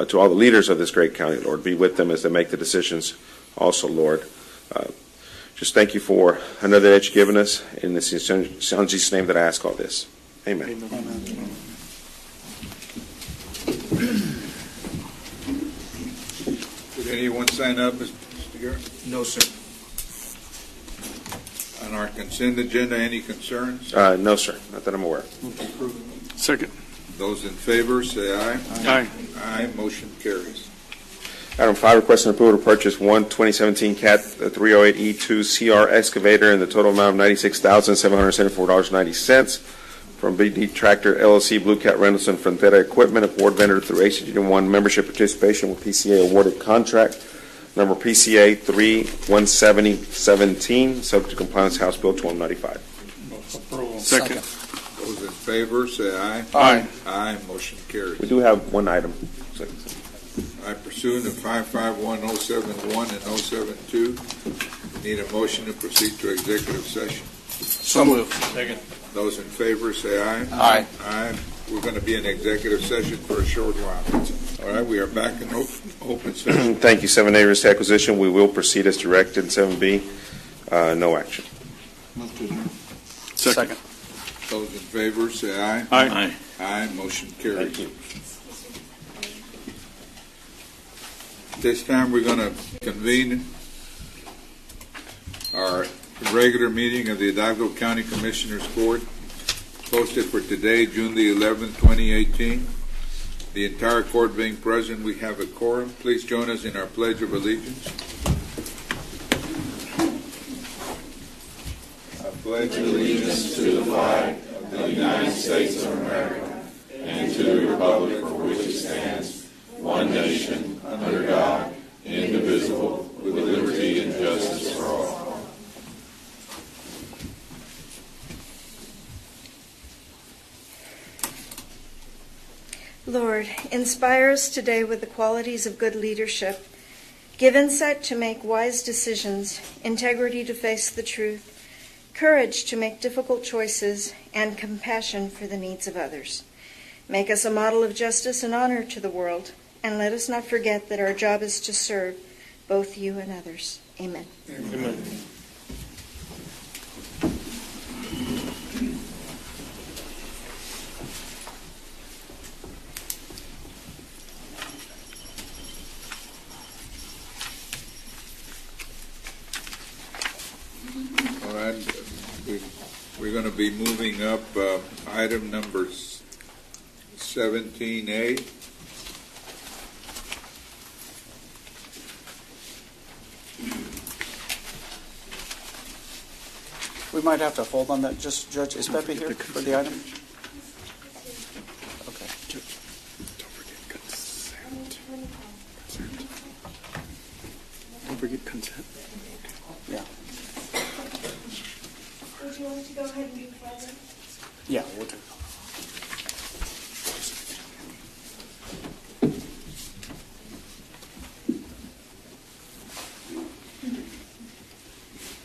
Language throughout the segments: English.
to all the leaders of this great county, Lord. Be with them as they make the decisions also, Lord. Just thank you for another day that you've given us. In this Son Jesus' name that I ask all this. Amen. Amen. Did anyone sign up, Mr. Garrett? No, sir. On our consent agenda, any concerns? No, sir. Not that I'm aware. Second. Those in favor, say aye. Aye. Aye. Motion carries. Item 5, requesting approval to purchase one 2017 CAT 308E2 CR excavator in the total amount of $96,774.90 from BD Tractor LLC, Blue Cat Rentals, and Frontera Equipment, award vendor through ACG1 membership participation with PCA awarded contract number PCA 317017, subject to compliance House Bill 1295. Approval. Second. Those in favor, say aye. Aye. Aye. Motion carries. We do have one item. I pursuant to 551-071 and 072, need a motion to proceed to executive session. So moved. Second. Those in favor, say aye. Aye. Aye. We're going to be in executive session for a short while. All right, we are back in open session. Thank you. 7A, risk acquisition. We will proceed as directed. 7B, no action. Second. Those in favor, say aye. Aye. Aye. Motion carries. Thank you. This time we're going to convene our regular meeting of the Hidalgo County Commissioners Court, posted for today, June the 11th, 2018. The entire court being present, we have a quorum. Please join us in our Pledge of Allegiance. I pledge allegiance to the flag of the United States of America and to the republic for which it stands, one nation, under God, indivisible, with liberty and justice for all. Lord, inspire us today with the qualities of good leadership. Give insight to make wise decisions, integrity to face the truth, courage to make difficult choices, and compassion for the needs of others. Make us a model of justice and honor to the world, and let us not forget that our job is to serve both you and others. Amen. Amen. All right, we're going to be moving up item number 17A. We might have to hold on that. Just Judge, is Pepe here for the item? Okay. Don't forget consent. Don't forget consent. Yeah. Would you want to go ahead and do further? Yeah, we'll do.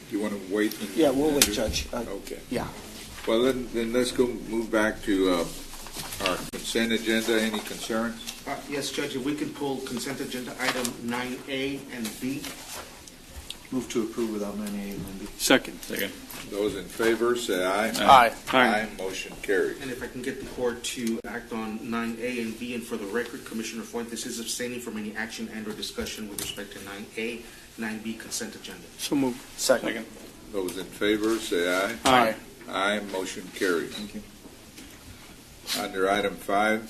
Do you want to wait? Yeah, we'll wait, Judge. Okay. Yeah. Well, then let's go move back to our consent agenda. Any concerns? Yes, Judge, if we could pull consent agenda item 9A and B. Move to approve without 9A and 9B. Second. Second. Those in favor, say aye. Aye. Aye. Motion carries. And if I can get the court to act on 9A and B, and for the record, Commissioner Fuentes is abstaining from any action and or discussion with respect to 9A, 9B consent agenda. So moved. Second. Those in favor, say aye. Aye. Aye. Motion carries. Thank you. Under item 5A,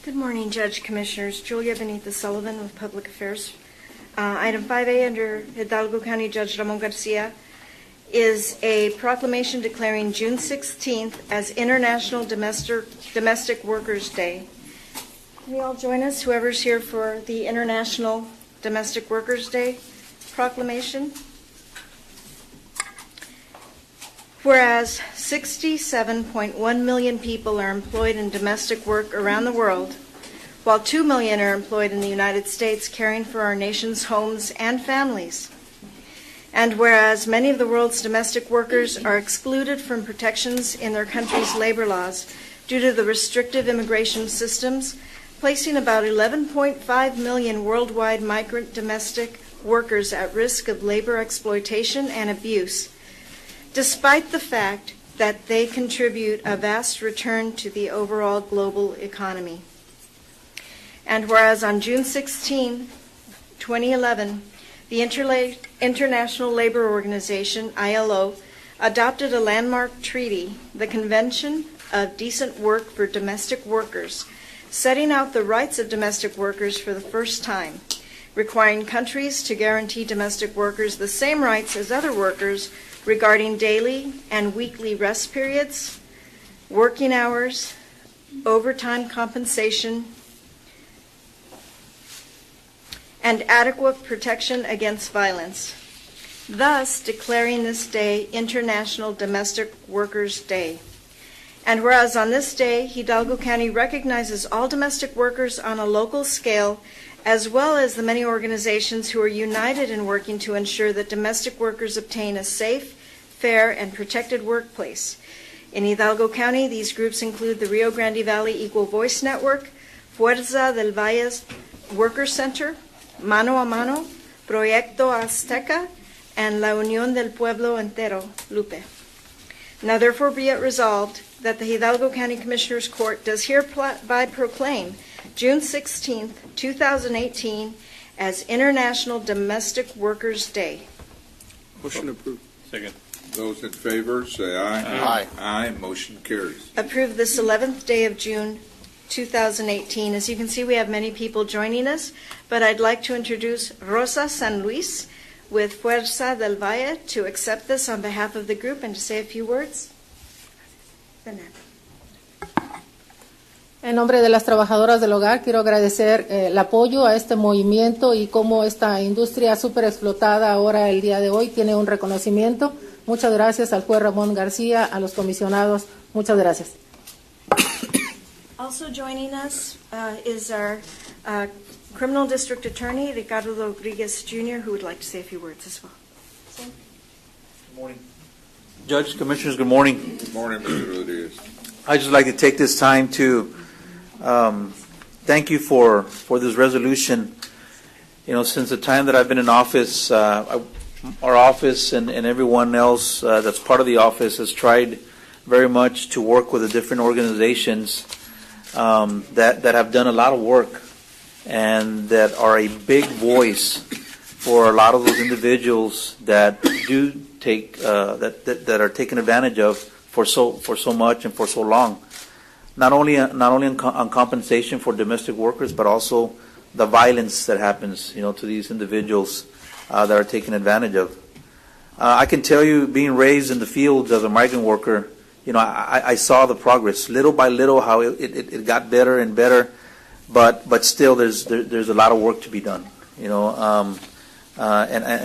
Good morning, Judge, Commissioners. Julia Benita Sullivan with Public Affairs. Item 5A under Hidalgo County Judge Ramon Garcia is a proclamation declaring June 16th as International Domestic Workers Day. Can you all join us, whoever's here for the International Domestic Workers Day proclamation? Whereas 67.1 million people are employed in domestic work around the world, while 2 million are employed in the United States caring for our nation's homes and families. And whereas many of the world's domestic workers are excluded from protections in their country's labor laws due to the restrictive immigration systems, placing about 11.5 million worldwide migrant domestic workers at risk of labor exploitation and abuse, despite the fact that they contribute a vast return to the overall global economy. And whereas on June 16, 2011, the International Labor Organization, ILO, adopted a landmark treaty, the Convention of Decent Work for Domestic Workers, setting out the rights of domestic workers for the first time, requiring countries to guarantee domestic workers the same rights as other workers regarding daily and weekly rest periods, working hours, overtime compensation, and adequate protection against violence, thus declaring this day International Domestic Workers' Day. And whereas on this day, Hidalgo County recognizes all domestic workers on a local scale, as well as the many organizations who are united in working to ensure that domestic workers obtain a safe, fair, and protected workplace. In Hidalgo County, these groups include the Rio Grande Valley Equal Voice Network, Fuerza del Valle Worker Center, Mano a Mano, Proyecto Azteca, and La Unión del Pueblo Entero, Lupe. Now therefore be it resolved that the Hidalgo County Commissioners Court does hereby proclaim June 16, 2018 as International Domestic Workers' Day. Motion approved. Second. Those in favor, say aye. Aye. Aye. Motion carries. Approve this 11th day of June 2018. As you can see, we have many people joining us, but I'd like to introduce Rosa San Luis with Fuerza del Valle to accept this on behalf of the group and to say a few words. En nombre de las trabajadoras del hogar, quiero agradecer el apoyo a este movimiento y cómo esta industria súper explotada ahora el día de hoy tiene un reconocimiento. Muchas gracias al juez Ramón García, a los comisionados. Muchas gracias. Also joining us is our Criminal District Attorney, Ricardo Rodriguez Jr., who would like to say a few words as well. Good morning. Judge, Commissioners, good morning. Good morning, Mr. Rodriguez. I'd just like to take this time to thank you for this resolution. You know, since the time that I've been in office, our office and everyone else that's part of the office has tried very much to work with the different organizations that have done a lot of work and that are a big voice for a lot of those individuals that do take that are taken advantage of for so much and for so long. Not only on compensation for domestic workers, but also the violence that happens, to these individuals that are taken advantage of. I can tell you, being raised in the fields as a migrant worker, I saw the progress little by little, how it got better and better, but still there's a lot of work to be done. And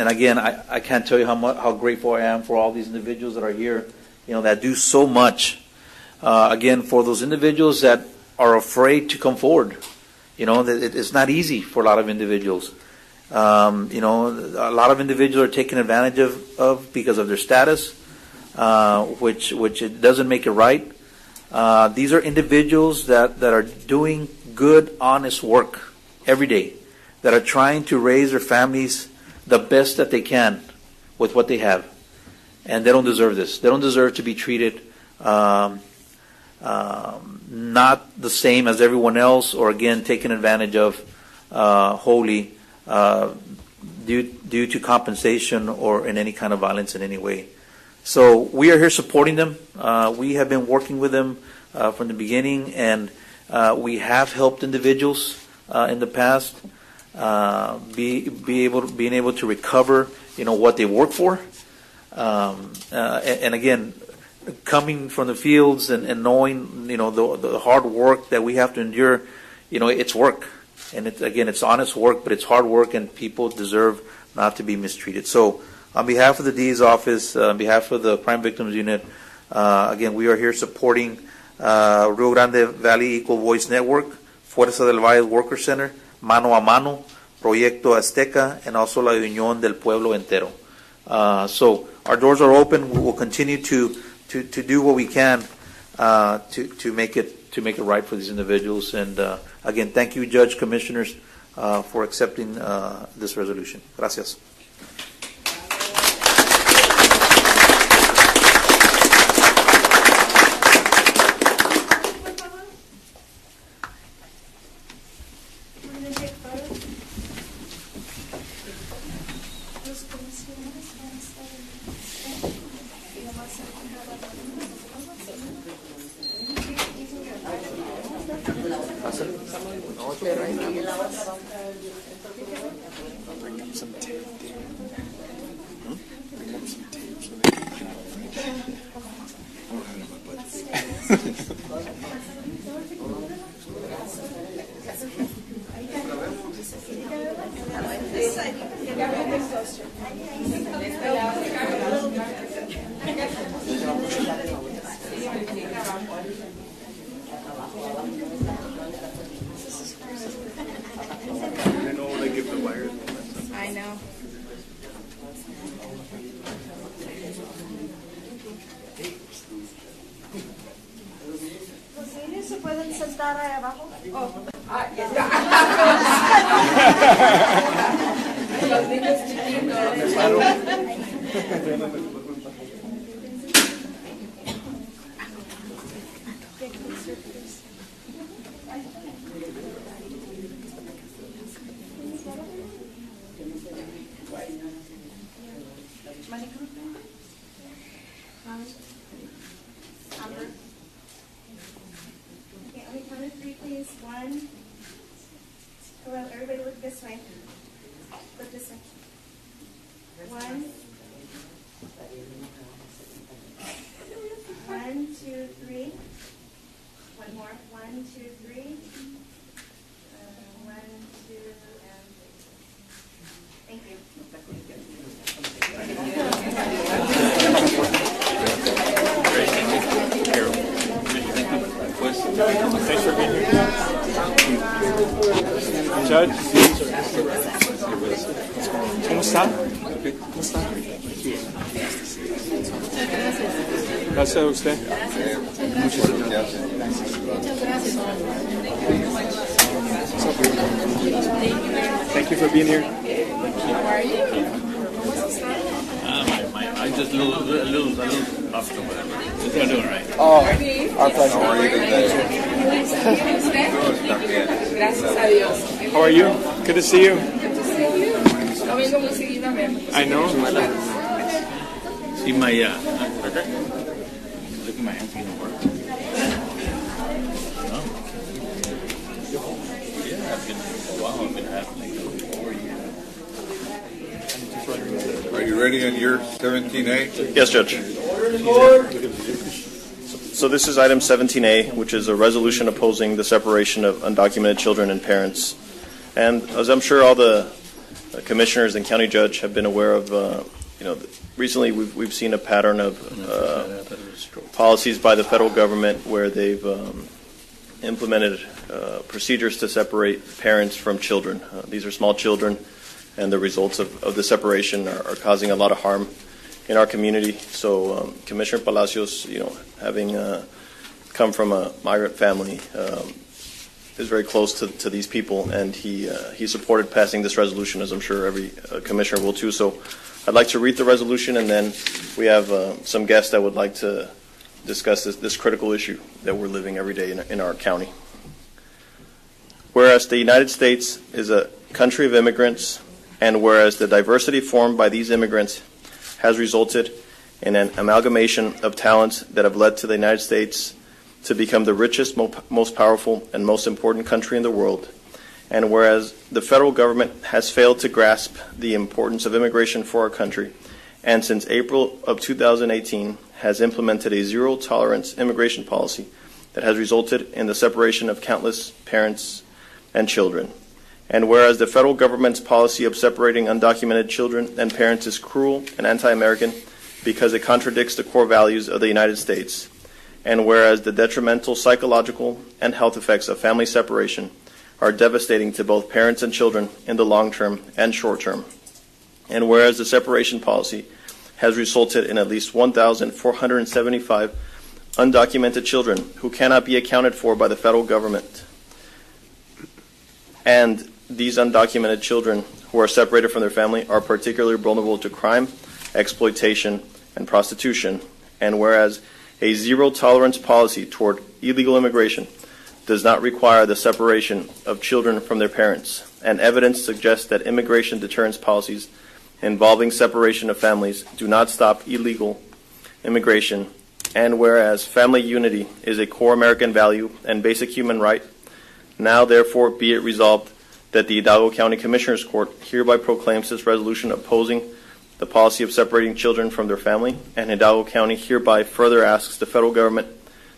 again, I can't tell you how grateful I am for all these individuals that are here, that do so much. Again, for those individuals that are afraid to come forward, it's not easy for a lot of individuals. A lot of individuals are taken advantage of because of their status, which it doesn't make it right. These are individuals that are doing good, honest work every day, that are trying to raise their families the best that they can with what they have. And they don't deserve this. They don't deserve to be treated not the same as everyone else, or again taken advantage of wholly due to compensation or in any kind of violence in any way. So we are here supporting them. We have been working with them from the beginning, and we have helped individuals in the past being able to recover what they work for. And again, coming from the fields and knowing the hard work that we have to endure, it's work, and it's honest work, but it's hard work, and people deserve not to be mistreated. So on behalf of the DA's office, on behalf of the Crime Victims Unit, again, we are here supporting Rio Grande Valley Equal Voice Network, Fuerza del Valle Worker Center, Mano a Mano, Proyecto Azteca, and also La Unión del Pueblo Entero. So our doors are open. We will continue to do what we can to make it right for these individuals. And again, thank you, Judge, Commissioners, for accepting this resolution. Gracias. I know. ¿Los niños se pueden sentar ahí abajo? Los niños chiquitos. Okay, on the count of three, please. One. Well, everybody look this way. Look this way. One. 1, 2, 3. One more. 1, 2, 3. 1, 2, and 3. Thank you. Thanks for being here. Judge, ¿cómo está? ¿Cómo está? Gracias a usted. Muchas gracias. Thank you for being here. I'm just a little off to whatever. You're doing right. Oh, our pleasure. How are you today? Gracias a Dios. How are you? Good to see you. Good to see you. No vengo muy seguido a ver. I know. See my, okay. Look at my hands gonna work. No? Yeah, I've been a while. I've been having like 4 years. Are you ready on your 17A? Yes, Judge. So this is item 17A, which is a resolution opposing the separation of undocumented children and parents. And as I'm sure all the commissioners and county judge have been aware of, recently we've seen a pattern of policies by the federal government where they've implemented procedures to separate parents from children. These are small children, and the results of the separation are causing a lot of harm in our community. So Commissioner Palacios, having come from a migrant family, is very close to these people, and he supported passing this resolution, as I'm sure every commissioner will too. So I'd like to read the resolution, and then we have some guests that would like to discuss this critical issue that we're living every day in our county. Whereas the United States is a country of immigrants, and whereas the diversity formed by these immigrants has resulted in an amalgamation of talents that have led to the United States to become the richest, most powerful, and most important country in the world. And whereas the federal government has failed to grasp the importance of immigration for our country, and since April of 2018 has implemented a zero-tolerance immigration policy that has resulted in the separation of countless parents and children. And whereas the federal government's policy of separating undocumented children and parents is cruel and anti-American because it contradicts the core values of the United States. And whereas the detrimental psychological and health effects of family separation are devastating to both parents and children in the long term and short term. And whereas the separation policy has resulted in at least 1,475 undocumented children who cannot be accounted for by the federal government. And these undocumented children who are separated from their family are particularly vulnerable to crime, exploitation, and prostitution. And whereas a zero-tolerance policy toward illegal immigration does not require the separation of children from their parents, and evidence suggests that immigration deterrence policies involving separation of families do not stop illegal immigration, and whereas family unity is a core American value and basic human right, now therefore be it resolved that the Hidalgo County Commissioners Court hereby proclaims this resolution opposing the policy of separating children from their family, and Hidalgo County hereby further asks the federal government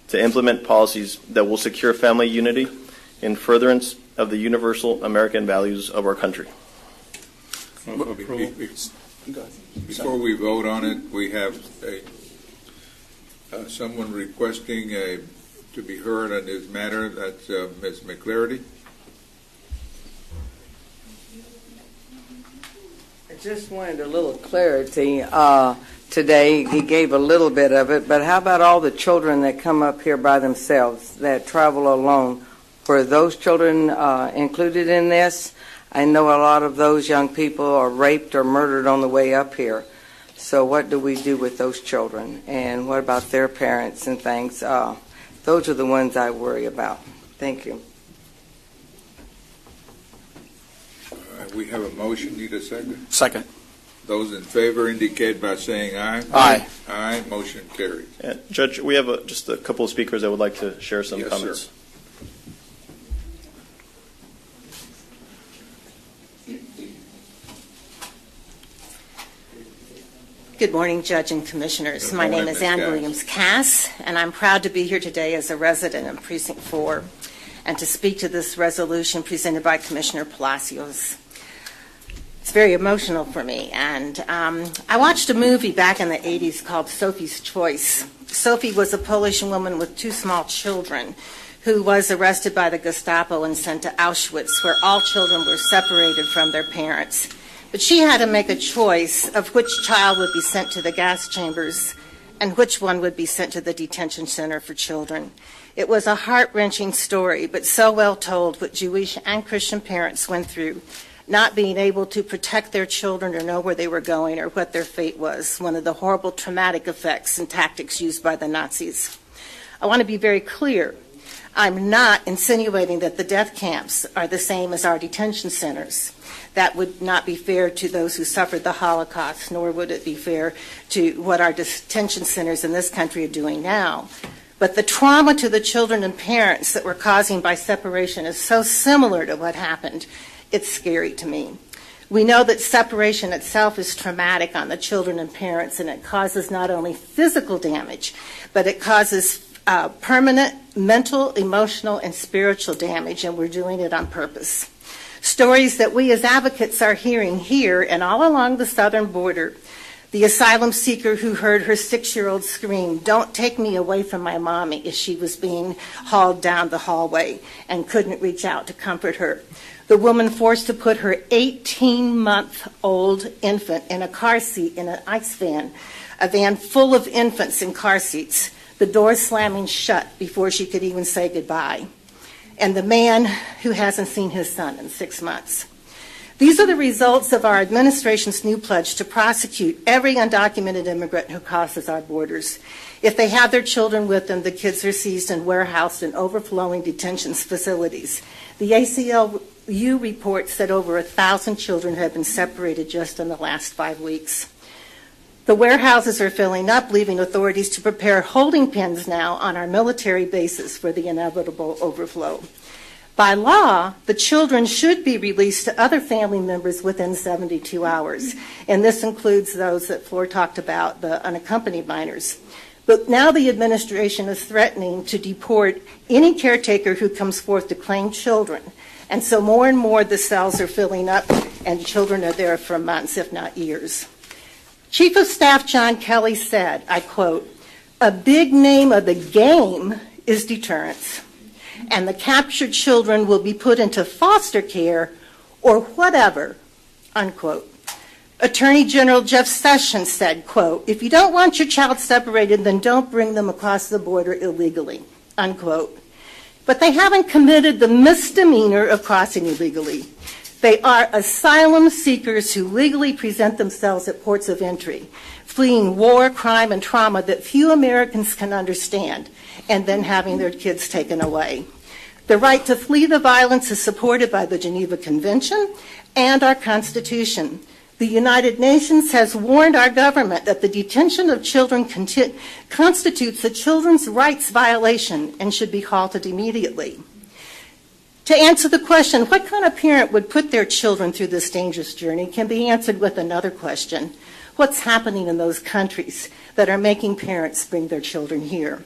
to implement policies that will secure family unity in furtherance of the universal American values of our country. Before we vote on it, we have someone requesting to be heard on this matter. That's Ms. McClarity. I just wanted a little clarity. Today, he gave a little bit of it, but how about all the children that come up here by themselves, that travel alone? Were those children included in this? I know a lot of those young people are raped or murdered on the way up here. So what do we do with those children? And what about their parents and things? Those are the ones I worry about. Thank you. We have a motion. Need a second? Second. Those in favor indicate by saying aye. Aye. Aye. Motion carried. And Judge, we have just a couple of speakers that would like to share some comments. Sir. Good morning, Judge and Commissioners. My name is Ann Cass. Williams-Cass, and I'm proud to be here today as a resident of Precinct 4 and to speak to this resolution presented by Commissioner Palacios. It's very emotional for me, and I watched a movie back in the 80s called Sophie's Choice. Sophie was a Polish woman with 2 small children who was arrested by the Gestapo and sent to Auschwitz, where all children were separated from their parents. But she had to make a choice of which child would be sent to the gas chambers and which one would be sent to the detention center for children. It was a heart-wrenching story, but so well told what Jewish and Christian parents went through, not being able to protect their children or know where they were going or what their fate was, one of the horrible traumatic effects and tactics used by the Nazis. I want to be very clear. I'm not insinuating that the death camps are the same as our detention centers. That would not be fair to those who suffered the Holocaust, nor would it be fair to what our detention centers in this country are doing now. But the trauma to the children and parents that we're causing by separation is so similar to what happened, it's scary to me. We know that separation itself is traumatic on the children and parents, and it causes not only physical damage, but it causes permanent mental, emotional, and spiritual damage, and we're doing it on purpose. Stories that we as advocates are hearing here and all along the southern border. The asylum seeker who heard her 6-year-old scream, "Don't take me away from my mommy," as she was being hauled down the hallway and couldn't reach out to comfort her. The woman forced to put her 18-month-old infant in a car seat in an ICE van, a van full of infants in car seats, the door slamming shut before she could even say goodbye. And the man who hasn't seen his son in 6 months. These are the results of our administration's new pledge to prosecute every undocumented immigrant who crosses our borders. If they have their children with them, the kids are seized and warehoused in overflowing detention facilities. The ACLU reports that over 1,000 children have been separated just in the last 5 weeks. The warehouses are filling up, leaving authorities to prepare holding pens now on our military bases for the inevitable overflow. By law, the children should be released to other family members within 72 hours, and this includes those that Floor talked about, the unaccompanied minors. But now the administration is threatening to deport any caretaker who comes forth to claim children, and so more and more the cells are filling up, and children are there for months, if not years. Chief of Staff John Kelly said, I quote, "A big name of the game is deterrence, and the captured children will be put into foster care or whatever," unquote. Attorney General Jeff Sessions said, quote, "If you don't want your child separated, then don't bring them across the border illegally," unquote. But they haven't committed the misdemeanor of crossing illegally. They are asylum seekers who legally present themselves at ports of entry, fleeing war, crime, and trauma that few Americans can understand, and then having their kids taken away. The right to flee the violence is supported by the Geneva Convention and our Constitution. The United Nations has warned our government that the detention of children constitutes a children's rights violation and should be halted immediately. To answer the question, what kind of parent would put their children through this dangerous journey, can be answered with another question. What's happening in those countries that are making parents bring their children here?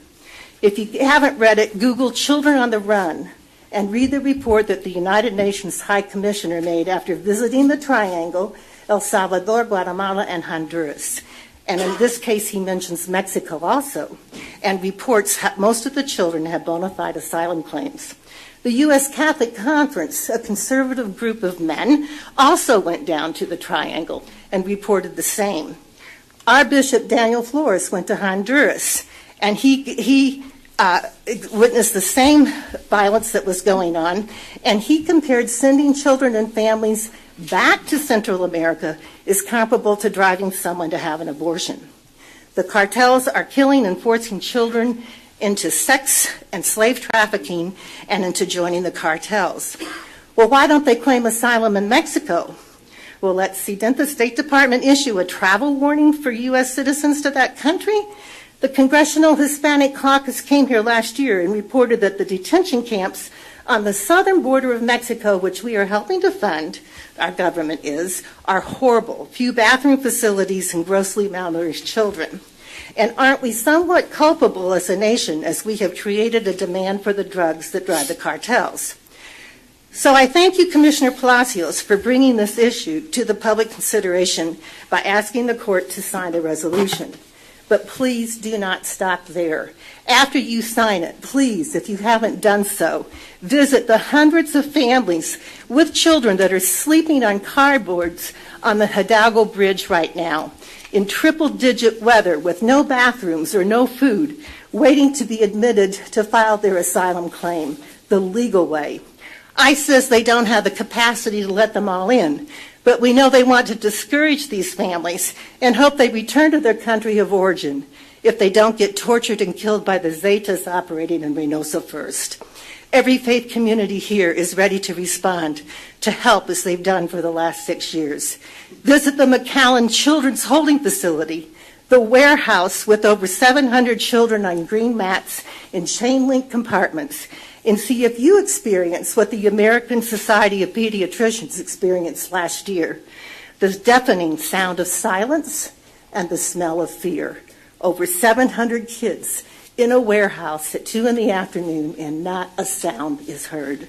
If you haven't read it, Google Children on the Run and read the report that the United Nations High Commissioner made after visiting the Triangle, El Salvador, Guatemala, and Honduras. And in this case, he mentions Mexico also, and reports most of the children have bona fide asylum claims. The U.S. Catholic Conference, a conservative group of men, also went down to the Triangle and reported the same. Our Bishop Daniel Flores went to Honduras, and he witnessed the same violence that was going on, and he compared sending children and families back to Central America is comparable to driving someone to have an abortion. The cartels are killing and forcing children into sex and slave trafficking and into joining the cartels. Well, why don't they claim asylum in Mexico? Well, let's see. Didn't the State Department issue a travel warning for U.S. citizens to that country? The Congressional Hispanic Caucus came here last year and reported that the detention camps on the southern border of Mexico, which we are helping to fund, our government is, are horrible. Few bathroom facilities and grossly malnourished children. And aren't we somewhat culpable as a nation as we have created a demand for the drugs that drive the cartels? So I thank you, Commissioner Palacios, for bringing this issue to the public consideration by asking the court to sign the resolution. But please do not stop there. After you sign it, please, if you haven't done so, visit the hundreds of families with children that are sleeping on cardboards on the Hidalgo Bridge right now in triple-digit weather with no bathrooms or no food, waiting to be admitted to file their asylum claim the legal way. ICE says they don't have the capacity to let them all in, but we know they want to discourage these families and hope they return to their country of origin if they don't get tortured and killed by the Zetas operating in Reynosa first. Every faith community here is ready to respond to help as they've done for the last 6 years. Visit the McAllen Children's Holding Facility, the warehouse with over 700 children on green mats in chain-link compartments, and see if you experience what the American Society of Pediatricians experienced last year, the deafening sound of silence and the smell of fear. Over 700 kids in a warehouse at 2 p.m. and not a sound is heard.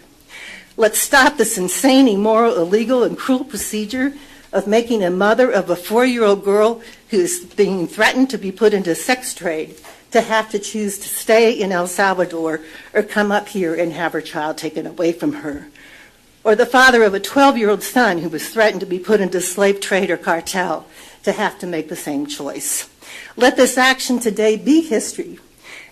Let's stop this insane, immoral, illegal, and cruel procedure of making a mother of a 4-year-old girl who is being threatened to be put into sex trade to have to choose to stay in El Salvador or come up here and have her child taken away from her. Or the father of a 12-year-old son who was threatened to be put into slave trade or cartel to have to make the same choice. Let this action today be history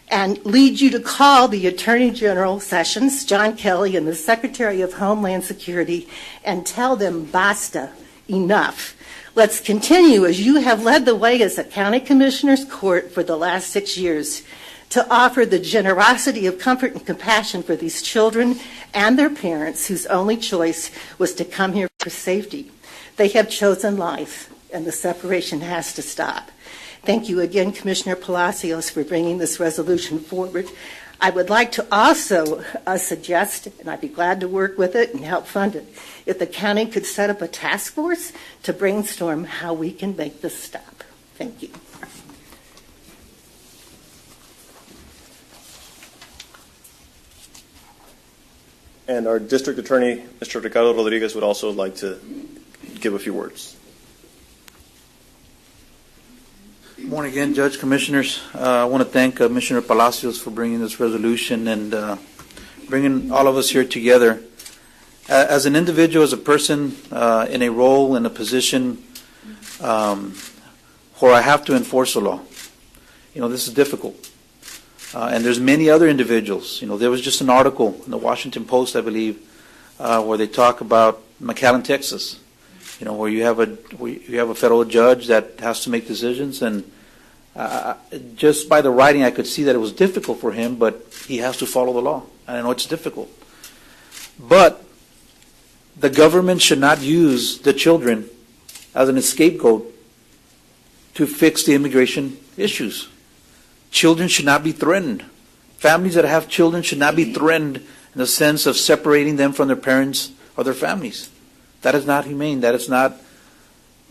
and lead you to call the Attorney General Sessions, John Kelly, and the Secretary of Homeland Security and tell them basta, enough. Let's continue as you have led the way as a county commissioner's court for the last 6 years to offer the generosity of comfort and compassion for these children and their parents whose only choice was to come here for safety. They have chosen life, and the separation has to stop. Thank you again, Commissioner Palacios, for bringing this resolution forward. I would like to also suggest, and I'd be glad to work with it and help fund it, if the county could set up a task force to brainstorm how we can make this stop. Thank you. And our district attorney, Mr. Ricardo Rodriguez, would also like to give a few words. Good morning again, Judge, Commissioners. I want to thank Commissioner Palacios for bringing this resolution and bringing all of us here together. As an individual, as a person in a role, in a position where I have to enforce the law. This is difficult. And there's many other individuals. There was just an article in the Washington Post, I believe, where they talk about McAllen, Texas, where you have a federal judge that has to make decisions, and just by the writing, I could see that it was difficult for him, but he has to follow the law. And I know it's difficult. But the government should not use the children as an scapegoat to fix the immigration issues. Children should not be threatened. Families that have children should not be threatened in the sense of separating them from their parents or their families. That is not humane. That is not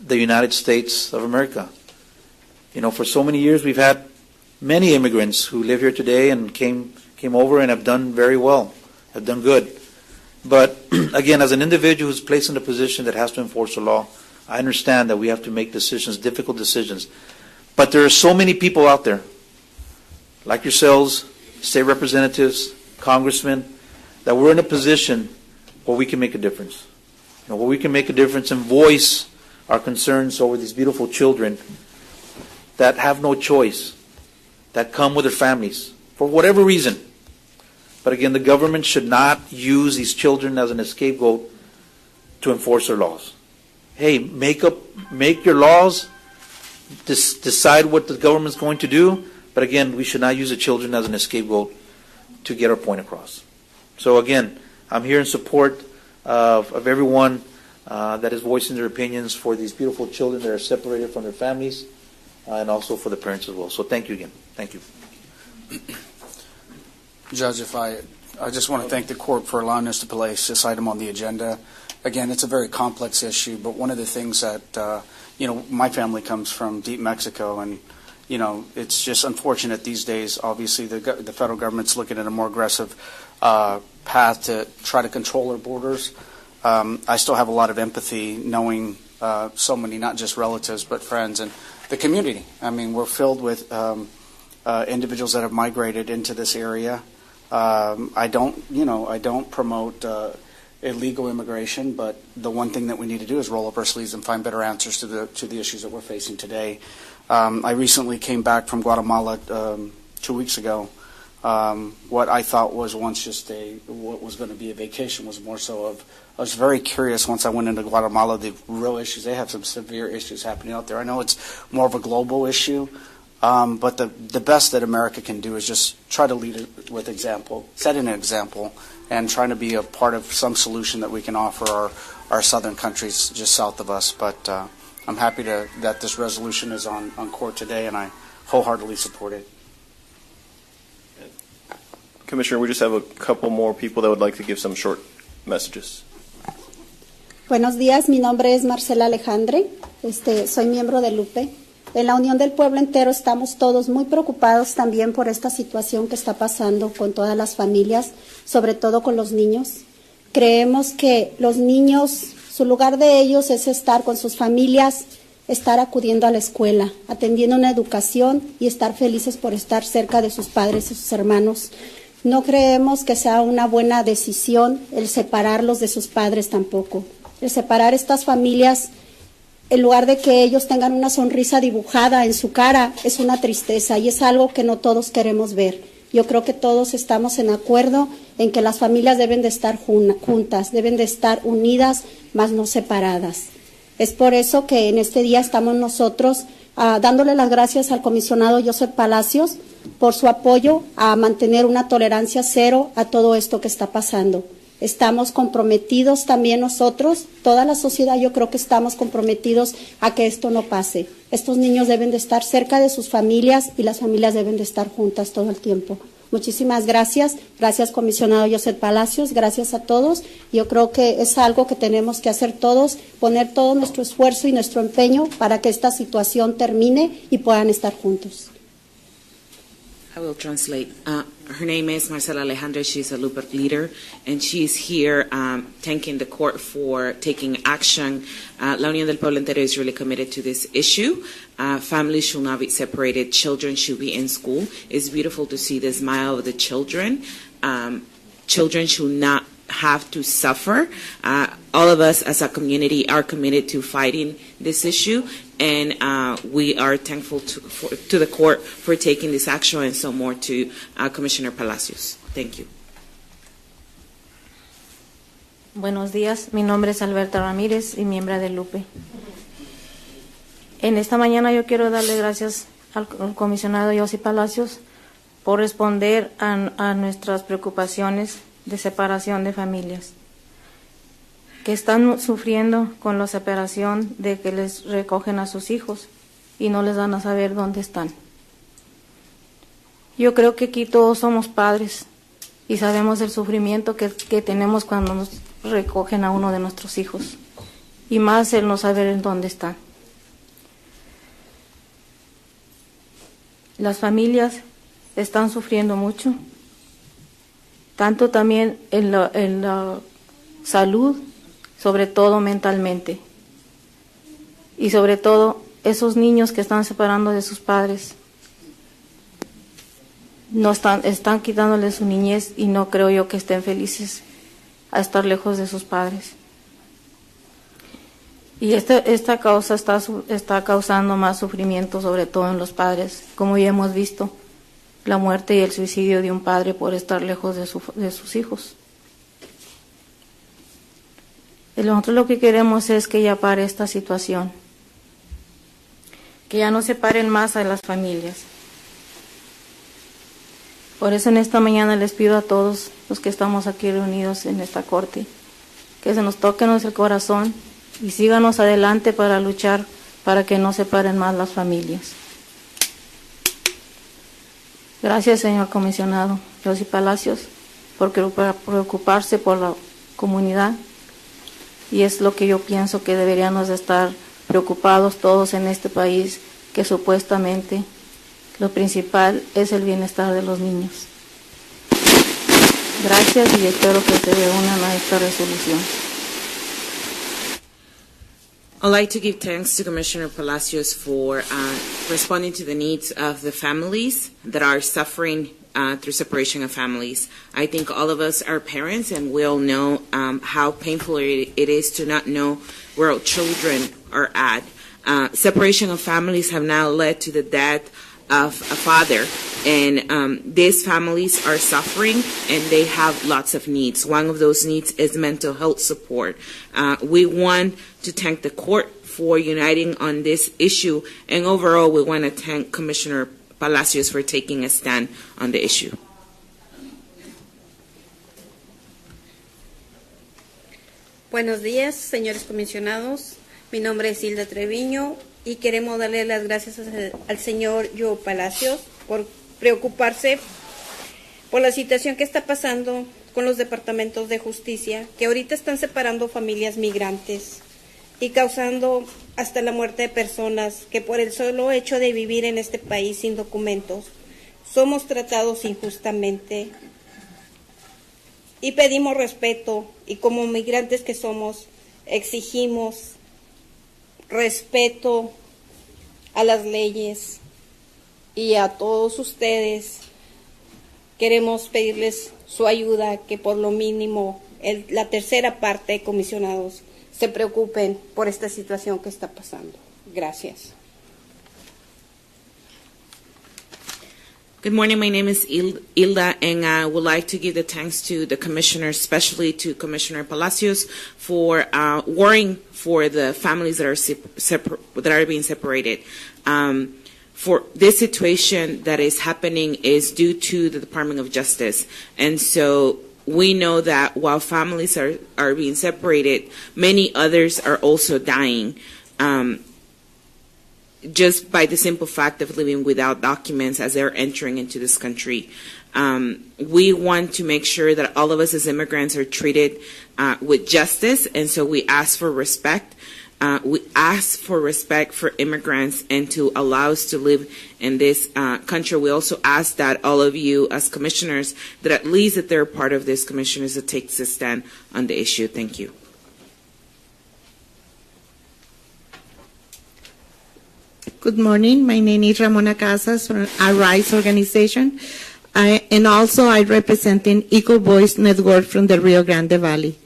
the United States of America. For so many years we've had many immigrants who live here today and came over and have done very well, have done good. But again, as an individual who's placed in a position that has to enforce the law, I understand that we have to make decisions, difficult decisions. But there are so many people out there, like yourselves, state representatives, congressmen, that we're in a position where we can make a difference. Where we can make a difference and voice our concerns over these beautiful children that have no choice, that come with their families, for whatever reason. But again, the government should not use these children as an scapegoat to enforce their laws. Hey, make your laws, decide what the government's going to do, but again, we should not use the children as an scapegoat to get our point across. So again, I'm here in support of everyone that is voicing their opinions for these beautiful children that are separated from their families, and also for the parents as well. So thank you again. Thank you. Judge, I just want to thank the court for allowing us to place this item on the agenda. Again, it's a very complex issue, but one of the things that, my family comes from deep Mexico, and, it's just unfortunate these days. Obviously, the federal government's looking at a more aggressive path to try to control our borders. I still have a lot of empathy knowing so many, not just relatives, but friends and the community. I mean, we're filled with individuals that have migrated into this area. I don't promote illegal immigration, but the one thing that we need to do is roll up our sleeves and find better answers to the issues that we're facing today. I recently came back from Guatemala 2 weeks ago. What I thought was once just what was going to be a vacation was more so of, I was very curious once I went into Guatemala, the real issues. They have some severe issues happening out there. I know it's more of a global issue, but the best that America can do is just try to lead it with example, set an example, and trying to be a part of some solution that we can offer our southern countries just south of us. But I'm happy that this resolution is on court today, and I wholeheartedly support it. Commissioner, we just have a couple more people that would like to give some short messages. Buenos días, mi nombre es Marcela Alejandre, soy miembro de LUPE. En la Unión del Pueblo Entero estamos todos muy preocupados también por esta situación que está pasando con todas las familias, sobre todo con los niños. Creemos que los niños, su lugar de ellos es estar con sus familias, estar acudiendo a la escuela, atendiendo una educación y estar felices por estar cerca de sus padres y sus hermanos. No creemos que sea una buena decisión el separarlos de sus padres tampoco. El separar estas familias, en lugar de que ellos tengan una sonrisa dibujada en su cara, es una tristeza y es algo que no todos queremos ver. Yo creo que todos estamos en acuerdo en que las familias deben de estar juntas, deben de estar unidas, mas no separadas. Es por eso que en este día estamos nosotros dándole las gracias al comisionado Joseph Palacios por su apoyo a mantener una tolerancia cero a todo esto que está pasando. Estamos comprometidos también nosotros, toda la sociedad, yo creo que estamos comprometidos a que esto no pase. Estos niños deben de estar cerca de sus familias y las familias deben de estar juntas todo el tiempo. Muchísimas gracias. Gracias, comisionado Joseph Palacios. Gracias a todos. Yo creo que es algo que tenemos que hacer todos, poner todo nuestro esfuerzo y nuestro empeño para que esta situación termine y puedan estar juntos. I will translate. Her name is Marcela Alejandre. She's a LUPE leader, and she's here thanking the court for taking action. La Unión del Pueblo Entero is really committed to this issue. Families should not be separated. Children should be in school. It's beautiful to see the smile of the children. Children should not have to suffer. All of us as a community are committed to fighting this issue, and we are thankful to the court for taking this action, and so more to Commissioner Palacios. Thank you. Buenos días, mi nombre es Alberta Ramírez y miembro de Lupe. En esta mañana yo quiero darle gracias al comisionado Yossi Palacios por responder a nuestras preocupaciones de separación de familias que están sufriendo con la separación de que les recogen a sus hijos y no les dan a saber dónde están. Yo creo que aquí todos somos padres y sabemos el sufrimiento que tenemos cuando nos recogen a uno de nuestros hijos, y más el no saber en dónde están. Las familias están sufriendo mucho, tanto también en la salud, sobre todo mentalmente, y sobre todo esos niños que están separando de sus padres. No están quitándoles su niñez, y no creo yo que estén felices a estar lejos de sus padres. Y esta causa está causando más sufrimiento, sobre todo en los padres, como ya hemos visto, la muerte y el suicidio de un padre por estar lejos de sus hijos. Y nosotros lo que queremos es que ya pare esta situación, que ya no separen más a las familias. Por eso en esta mañana les pido a todos los que estamos aquí reunidos en esta corte, que se nos toquenos el corazón y síganos adelante para luchar para que no separen más las familias. Gracias, señor comisionado Yossi Palacios, por preocuparse por la comunidad, y es lo que yo pienso que deberíamos de estar preocupados todos en este país, que supuestamente lo principal es el bienestar de los niños. Gracias, y espero que se reúnan a esta resolución. I'd like to give thanks to Commissioner Palacios for responding to the needs of the families that are suffering through separation of families. I think all of us are parents, and we all know how painful it is to not know where our children are at. Separation of families have now led to the death of a father, and these families are suffering, and they have lots of needs. One of those needs is mental health support. We want to thank the court for uniting on this issue, and overall we want to thank Commissioner Palacios for taking a stand on the issue. Buenos días, señores comisionados. Mi nombre es Hilda Treviño y queremos darle las gracias al señor Joe Palacios por preocuparse por la situación que está pasando con los departamentos de justicia, que ahorita están separando familias migrantes y causando hasta la muerte de personas que por el solo hecho de vivir en este país sin documentos somos tratados injustamente, y pedimos respeto, y como migrantes que somos exigimos respeto a las leyes, y a todos ustedes queremos pedirles su ayuda, que por lo mínimo la tercera parte de comisionados se preocupen por esta situación que está pasando. Gracias. Good morning, my name is Hilda, and I would like to give the thanks to the commissioners, especially to Commissioner Palacios, for worrying for the families that are being separated. For this situation that is happening is due to the Department of Justice, and so we know that while families are being separated, many others are also dying. Just by the simple fact of living without documents as they're entering into this country. We want to make sure that all of us as immigrants are treated with justice, and so we ask for respect. We ask for respect for immigrants and to allow us to live in this country. We also ask that all of you as commissioners, that at least that they're part of this commissioners that takes a stand on the issue. Thank you. Good morning. My name is Ramona Casas from Arise Organization. And also I representing Eco Voice Network from the Rio Grande Valley.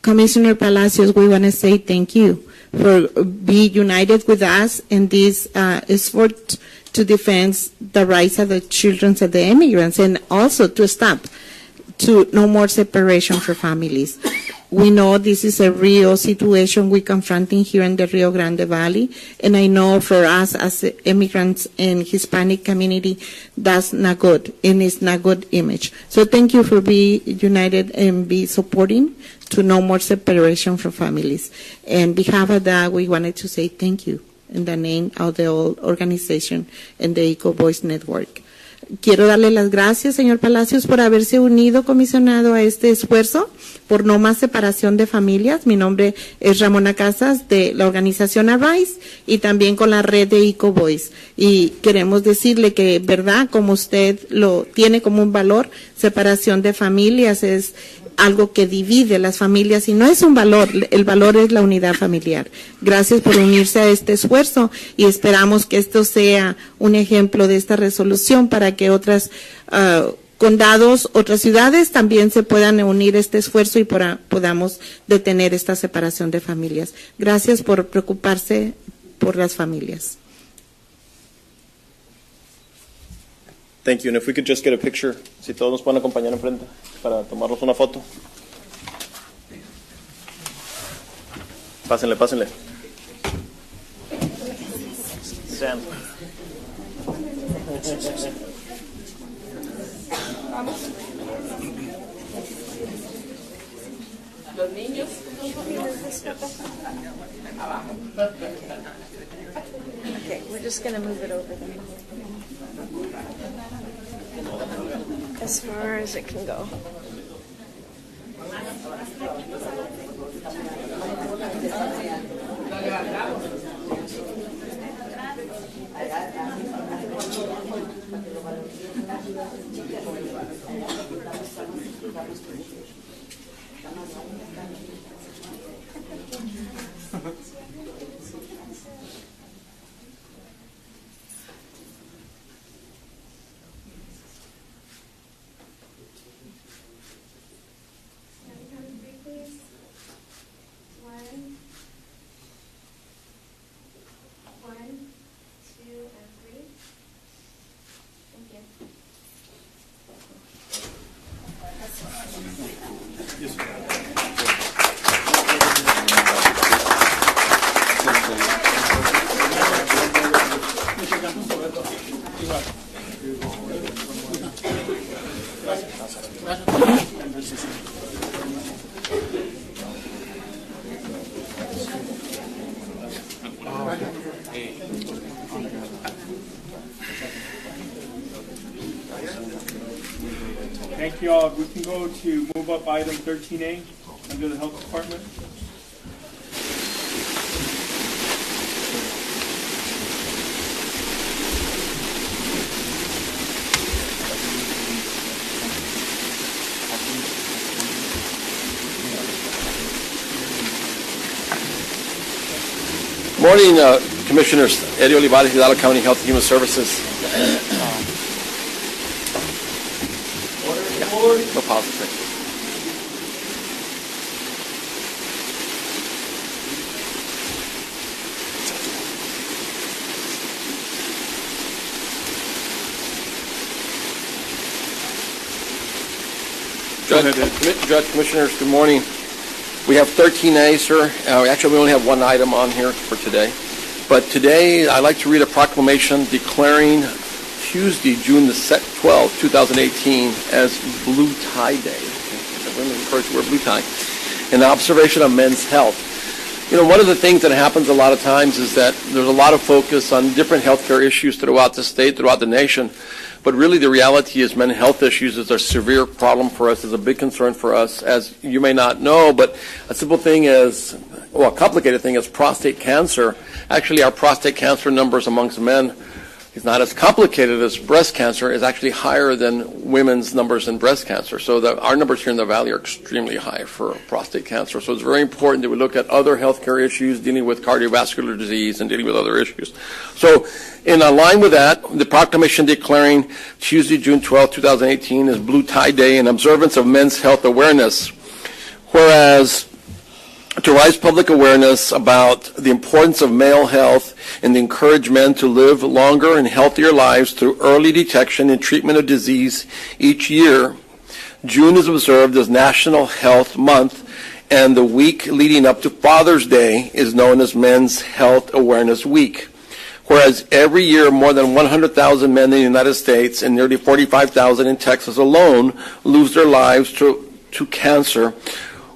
Commissioner Palacios, we want to say thank you for being united with us in this effort to defend the rights of the children of the immigrants, and also to stop to no more separation for families. We know this is a real situation we're confronting here in the Rio Grande Valley, and I know for us as immigrants and Hispanic community, that's not good, and it's not good image. So thank you for being united and be supporting to no more separation for families. And on behalf of that, we wanted to say thank you in the name of the whole organization and the Eco Voice Network. Quiero darle las gracias, señor Palacios, por haberse unido, comisionado, a este esfuerzo por no más separación de familias. Mi nombre es Ramona Casas, de la organización Arise, y también con la red de Eco Voice. Y queremos decirle que, verdad, como usted lo tiene como un valor, separación de familias es algo que divide las familias y no es un valor, el valor es la unidad familiar. Gracias por unirse a este esfuerzo y esperamos que esto sea un ejemplo de esta resolución para que otras condados, otras ciudades también se puedan unir a este esfuerzo y podamos detener esta separación de familias. Gracias por preocuparse por las familias. Thank you. And if we could just get a picture, si todos nos pueden acompañar enfrente para tomarnos una foto. Pásenle, pásenle. Sam. Los niños. Okay, we're just going to move it over then. As far as it can go. Thank you all. We can go to move up item 13A under the Health Department. Morning, Commissioners. Eddie Olivares, Hidalgo County Health and Human Services. No pause. Judge, Commissioners, good morning. We have 13A, sir. Actually, we only have one item on here for today. But today, I'd like to read a proclamation declaring Tuesday, June the 12th, 2018, as Blue Tie Day. Women refer to wear blue tie. In observation of men's health. You know, one of the things that happens a lot of times is that there's a lot of focus on different healthcare issues throughout the state, throughout the nation. But really the reality is mental health issues is a severe problem for us, is a big concern for us, as you may not know. But a simple thing is, well, a complicated thing is prostate cancer. Actually, our prostate cancer numbers amongst men It's not as complicated as breast cancer. It's actually higher than women's numbers in breast cancer. So our numbers here in the Valley are extremely high for prostate cancer. So it's very important that we look at other healthcare issues dealing with cardiovascular disease and dealing with other issues. So in line with that, the proclamation declaring Tuesday, June 12, 2018 is Blue Tie Day in observance of Men's Health Awareness. Whereas to raise public awareness about the importance of male health and to encourage men to live longer and healthier lives through early detection and treatment of disease each year, June is observed as National Health Month, and the week leading up to Father's Day is known as Men's Health Awareness Week. Whereas every year more than 100,000 men in the United States and nearly 45,000 in Texas alone lose their lives to cancer,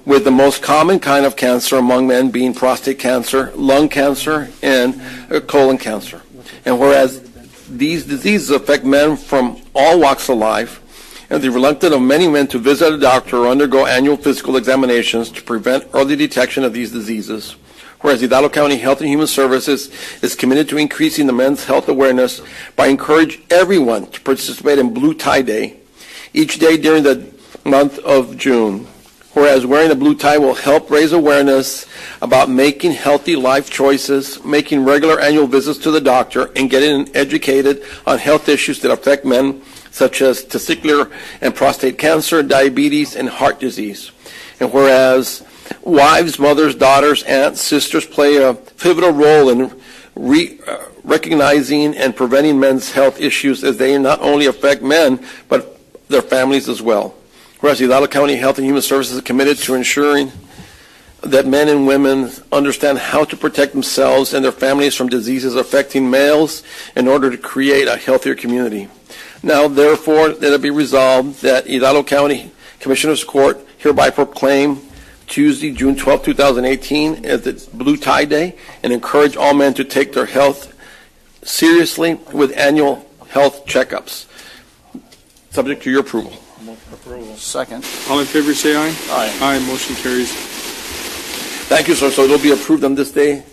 with the most common kind of cancer among men being prostate cancer, lung cancer, and colon cancer. And whereas these diseases affect men from all walks of life, and the reluctance of many men to visit a doctor or undergo annual physical examinations to prevent early detection of these diseases, whereas Hidalgo County Health and Human Services is committed to increasing the men's health awareness by encouraging everyone to participate in Blue Tie Day each day during the month of June. Whereas wearing a blue tie will help raise awareness about making healthy life choices, making regular annual visits to the doctor, and getting educated on health issues that affect men, such as testicular and prostate cancer, diabetes, and heart disease. And whereas wives, mothers, daughters, aunts, sisters play a pivotal role in recognizing and preventing men's health issues, as they not only affect men, but their families as well. Whereas Hidalgo County Health and Human Services is committed to ensuring that men and women understand how to protect themselves and their families from diseases affecting males in order to create a healthier community. Now, therefore, let it be resolved that Hidalgo County Commissioners Court hereby proclaim Tuesday, June 12, 2018 as the Blue Tie Day, and encourage all men to take their health seriously with annual health checkups, subject to your approval. Approval. Second. All in favor say aye. Aye. Aye, motion carries. Thank you, sir. So it'll be approved on this day,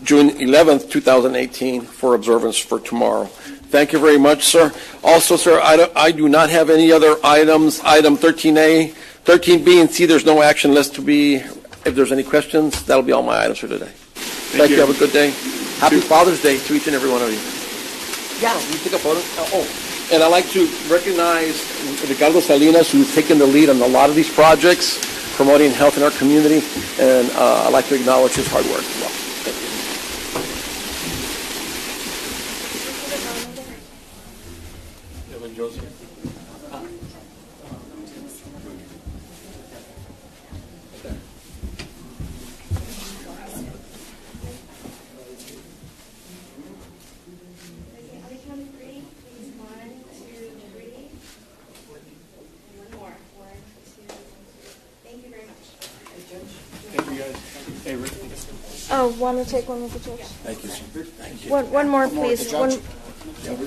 June 11th, 2018, for observance for tomorrow. Thank you very much, sir. Also, sir, I do not have any other items. Item 13A, 13B, and C, there's no action list to be. If there's any questions, that'll be all my items for today. Thank you. Have a good day. Happy Father's Day to each and every one of you. Yeah, we take a photo. And I'd like to recognize Ricardo Salinas, who's taken the lead on a lot of these projects, promoting health in our community, and I'd like to acknowledge his hard work as well. Thank you. Oh, want to take one with the judge? Thank you, sir. Thank you. One more, please. Yeah, we're going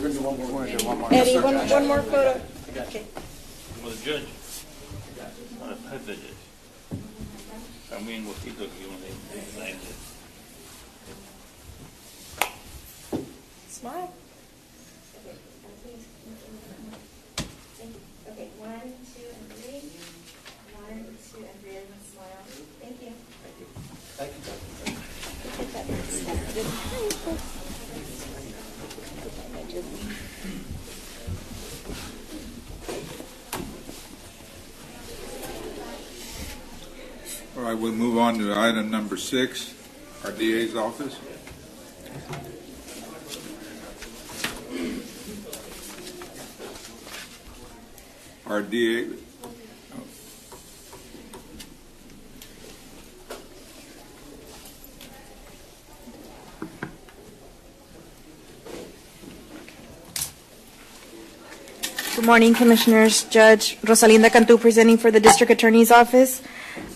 to do one more. Eddie, one more photo. Okay. With the judge. The judge. También Guajito aquí donde Smile. Okay, 1, 2, and 3. 1, 2, and 3, and smile. Thank you. Thank you. All right, we'll move on to item number 6, our DA's office. Our DA. Good morning, Commissioners. Judge Rosalinda Cantu presenting for the District Attorney's Office.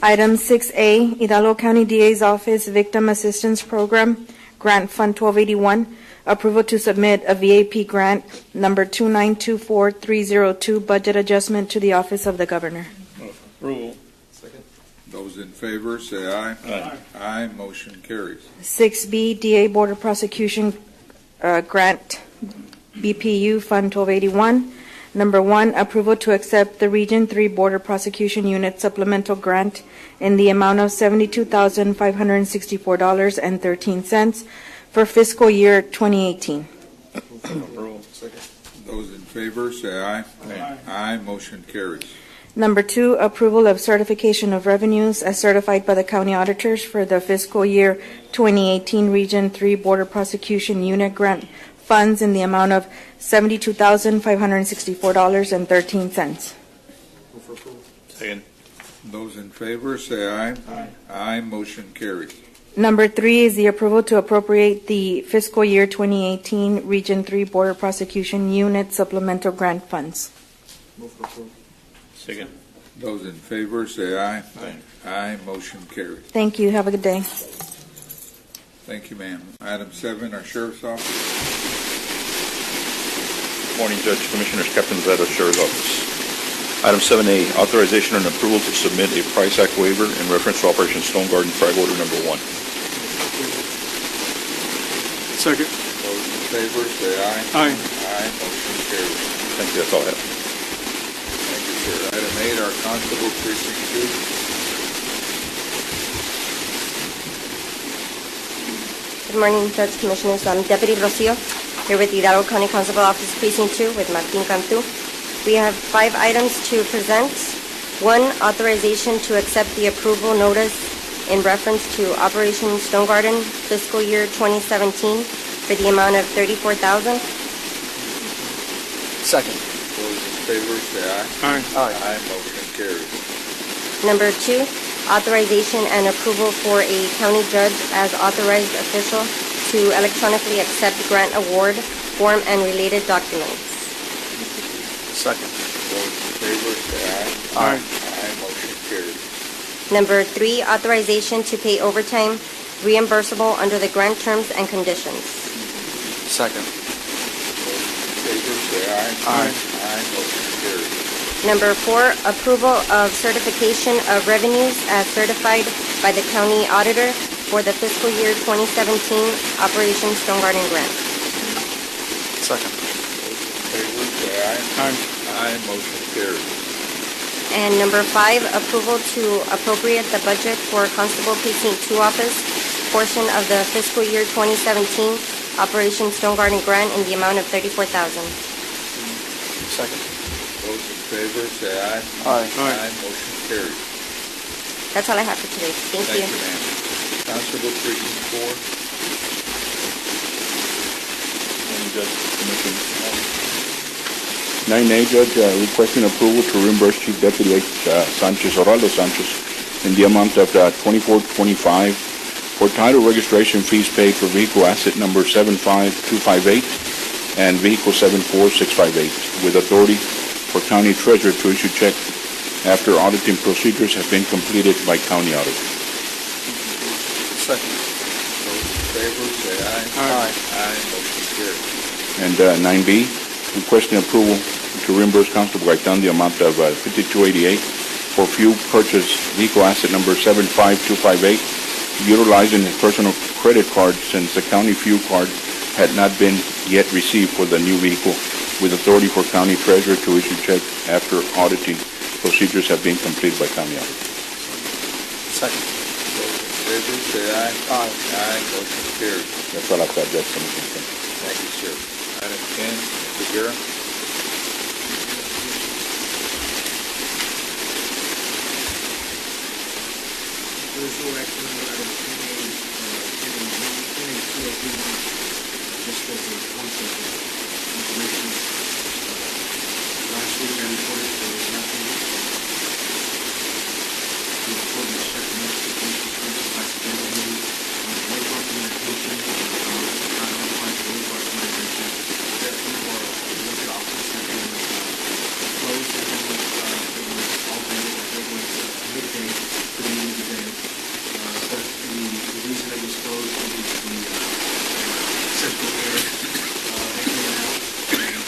Item 6A, Hidalgo County DA's Office Victim Assistance Program, Grant Fund 1281, approval to submit a VAP grant number 2924302, budget adjustment to the Office of the Governor. Approval. Second. Those in favor say aye. Aye. Aye, motion carries. 6B, DA Board of Prosecution grant BPU Fund 1281. Number 1, approval to accept the Region 3 Border Prosecution Unit supplemental grant in the amount of $72,564.13 for fiscal year 2018. Those in favor, say aye. Aye. Aye, motion carries. Number 2, approval of certification of revenues as certified by the county auditors for the fiscal year 2018 Region 3 Border Prosecution Unit grant funds in the amount of $72,564.13. Second. Those in favor, say aye. Aye. Aye, motion carries. Number 3 is the approval to appropriate the fiscal year 2018 Region 3 Border Prosecution Unit supplemental grant funds. Second. Those in favor, say aye. Aye. Aye, motion carries. Thank you. Have a good day. Thank you, ma'am. Item 7, our Sheriff's Office. Morning, Judge, Commissioners, Captain Zeta, Sheriff's Office. Item 7A, authorization and approval to submit a Price Act waiver in reference to Operation Stone Garden Flag Order Number 1. Second. Those in favor, say aye. Aye. Aye, motion carries. Thank you, that's all I have. Thank you, sir. Item 8, our Constable Precinct 2. Good morning, Judge, Commissioners. I'm Deputy Rocio, here with the Hidalgo County Constable Office Precinct 2 with Martin Cantu. We have 5 items to present. 1, authorization to accept the approval notice in reference to Operation Stone Garden fiscal year 2017 for the amount of $34,000. Second. Those in favor, say aye. Aye. Aye, motion carries. Number 2, authorization and approval for a county judge as authorized official to electronically accept grant award form and related documents. Second. Those in favor, say aye. Aye. Aye, motion carries. Number 3, authorization to pay overtime reimbursable under the grant terms and conditions. Second. Those in favor, say aye. Aye. Aye, motion carries. Number 4, approval of certification of revenues as certified by the county auditor for the fiscal year 2017 Operation Stone Garden grant. Second. Those in favor, say aye. Aye. Aye, motion carries. And number 5, approval to appropriate the budget for Constable Precinct 2 office portion of the fiscal year 2017 Operation Stone Garden grant in the amount of $34,000. Second. Those in favor, say aye. Aye. Aye, motion carries. That's all I have for today. Thank you. Thank you, ma'am. Constable Precinct 4. Morning, Judge, Commissioners. 9A, Judge, requesting approval to reimburse Chief Deputy Sanchez, Orlando Sanchez, in the amount of $24.25 for title registration fees paid for vehicle asset number 75258 and vehicle 74658, with authority for County Treasurer to issue check after auditing procedures have been completed by County Audit. Second. Those in favor, say aye. Aye. Aye, motion carries. And 9B, requesting approval to reimburse Constable Gaitan the amount of $52.88 for fuel purchase vehicle asset number 75258, utilizing his personal credit card since the county fuel card had not been yet received for the new vehicle, with authority for County Treasurer to issue check after auditing procedures have been completed by County Audit. Second. Those in favor, say aye. Aye. Aye, motion carries. That's all I've got, Judge. Commissioner. Thank you, sir. Item 10, Mr. Guerra. There's no action on item 10A, just as a concept of information. Last week I reported there was nothing. The report was checked in execution first by Secretary on the waiver documentation, not notified the waiver documentation. Therefore, the office had been closed and it was all day, it was midday to the end of the day. But the reason it was closed was the central air that came out, and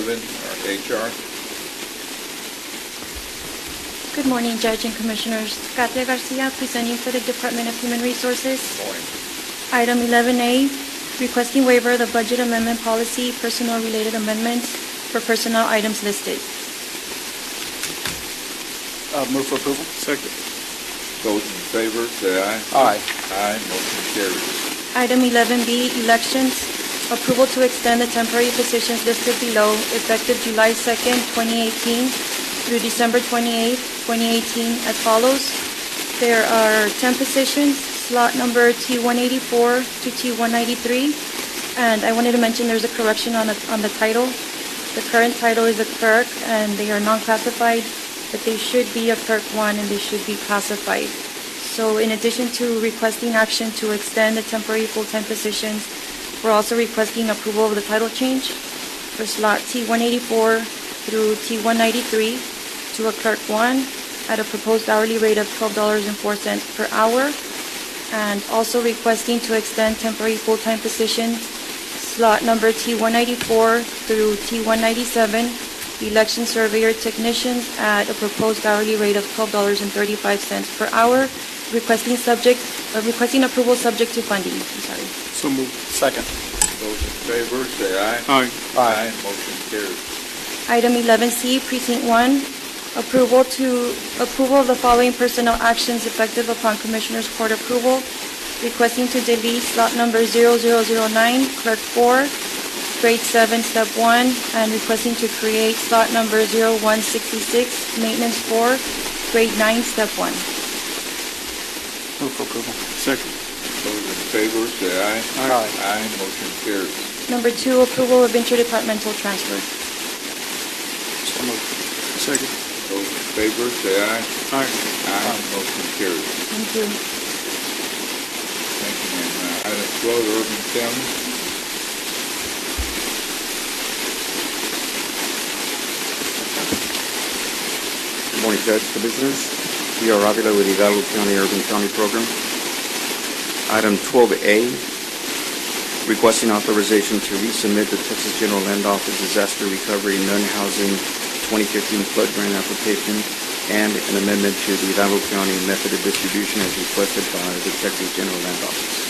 7, HR. Good morning, Judge and Commissioners. Katia Garcia, presenting for the Department of Human Resources. Morning. Item 11A, requesting waiver of the budget amendment policy, personnel-related amendments for personnel items listed. Move for approval. Second. Those in favor, say aye. Aye. Aye, motion carries. Item 11B, elections. Approval to extend the temporary positions listed below, effective July 2nd, 2018 through December 28th, 2018, as follows. There are 10 positions, slot number T184 to T193. And I wanted to mention there's a correction on the title. The current title is a clerk, and they are non-classified, but they should be a clerk 1, and they should be classified. So in addition to requesting action to extend the temporary full-time positions, we're also requesting approval of the title change for slot T184 through T193 to a clerk 1 at a proposed hourly rate of $12.04 per hour, and also requesting to extend temporary full-time positions slot number T194 through T197 election surveyor technicians at a proposed hourly rate of $12.35 per hour, requesting approval subject to funding. I'm sorry. So moved. Second. Those in favor, say aye. Aye. Aye, motion carries. Item 11C, Precinct 1, approval of the following personnel actions effective upon Commissioners Court approval, requesting to delete slot number 0009, Clerk 4, Grade 7, Step 1, and requesting to create slot number 0166, Maintenance 4, Grade 9, Step 1. Move for approval. Second. Those in favor, say aye. Aye. Aye, motion carries. Number 2, approval of interdepartmental transfer. So moved. Second. Those in favor, say aye. Aye. Aye, motion carries. Thank you. Thank you, ma'am. Item 12, Urban County. Good morning, Judge, Commissioners. Leo Ravila with Hidalgo County Urban County Program. Item 12A, requesting authorization to resubmit the Texas General Land Office Disaster Recovery Non-Housing 2015 Flood Grant application and an amendment to the Hidalgo County method of distribution as requested by the Texas General Land Office.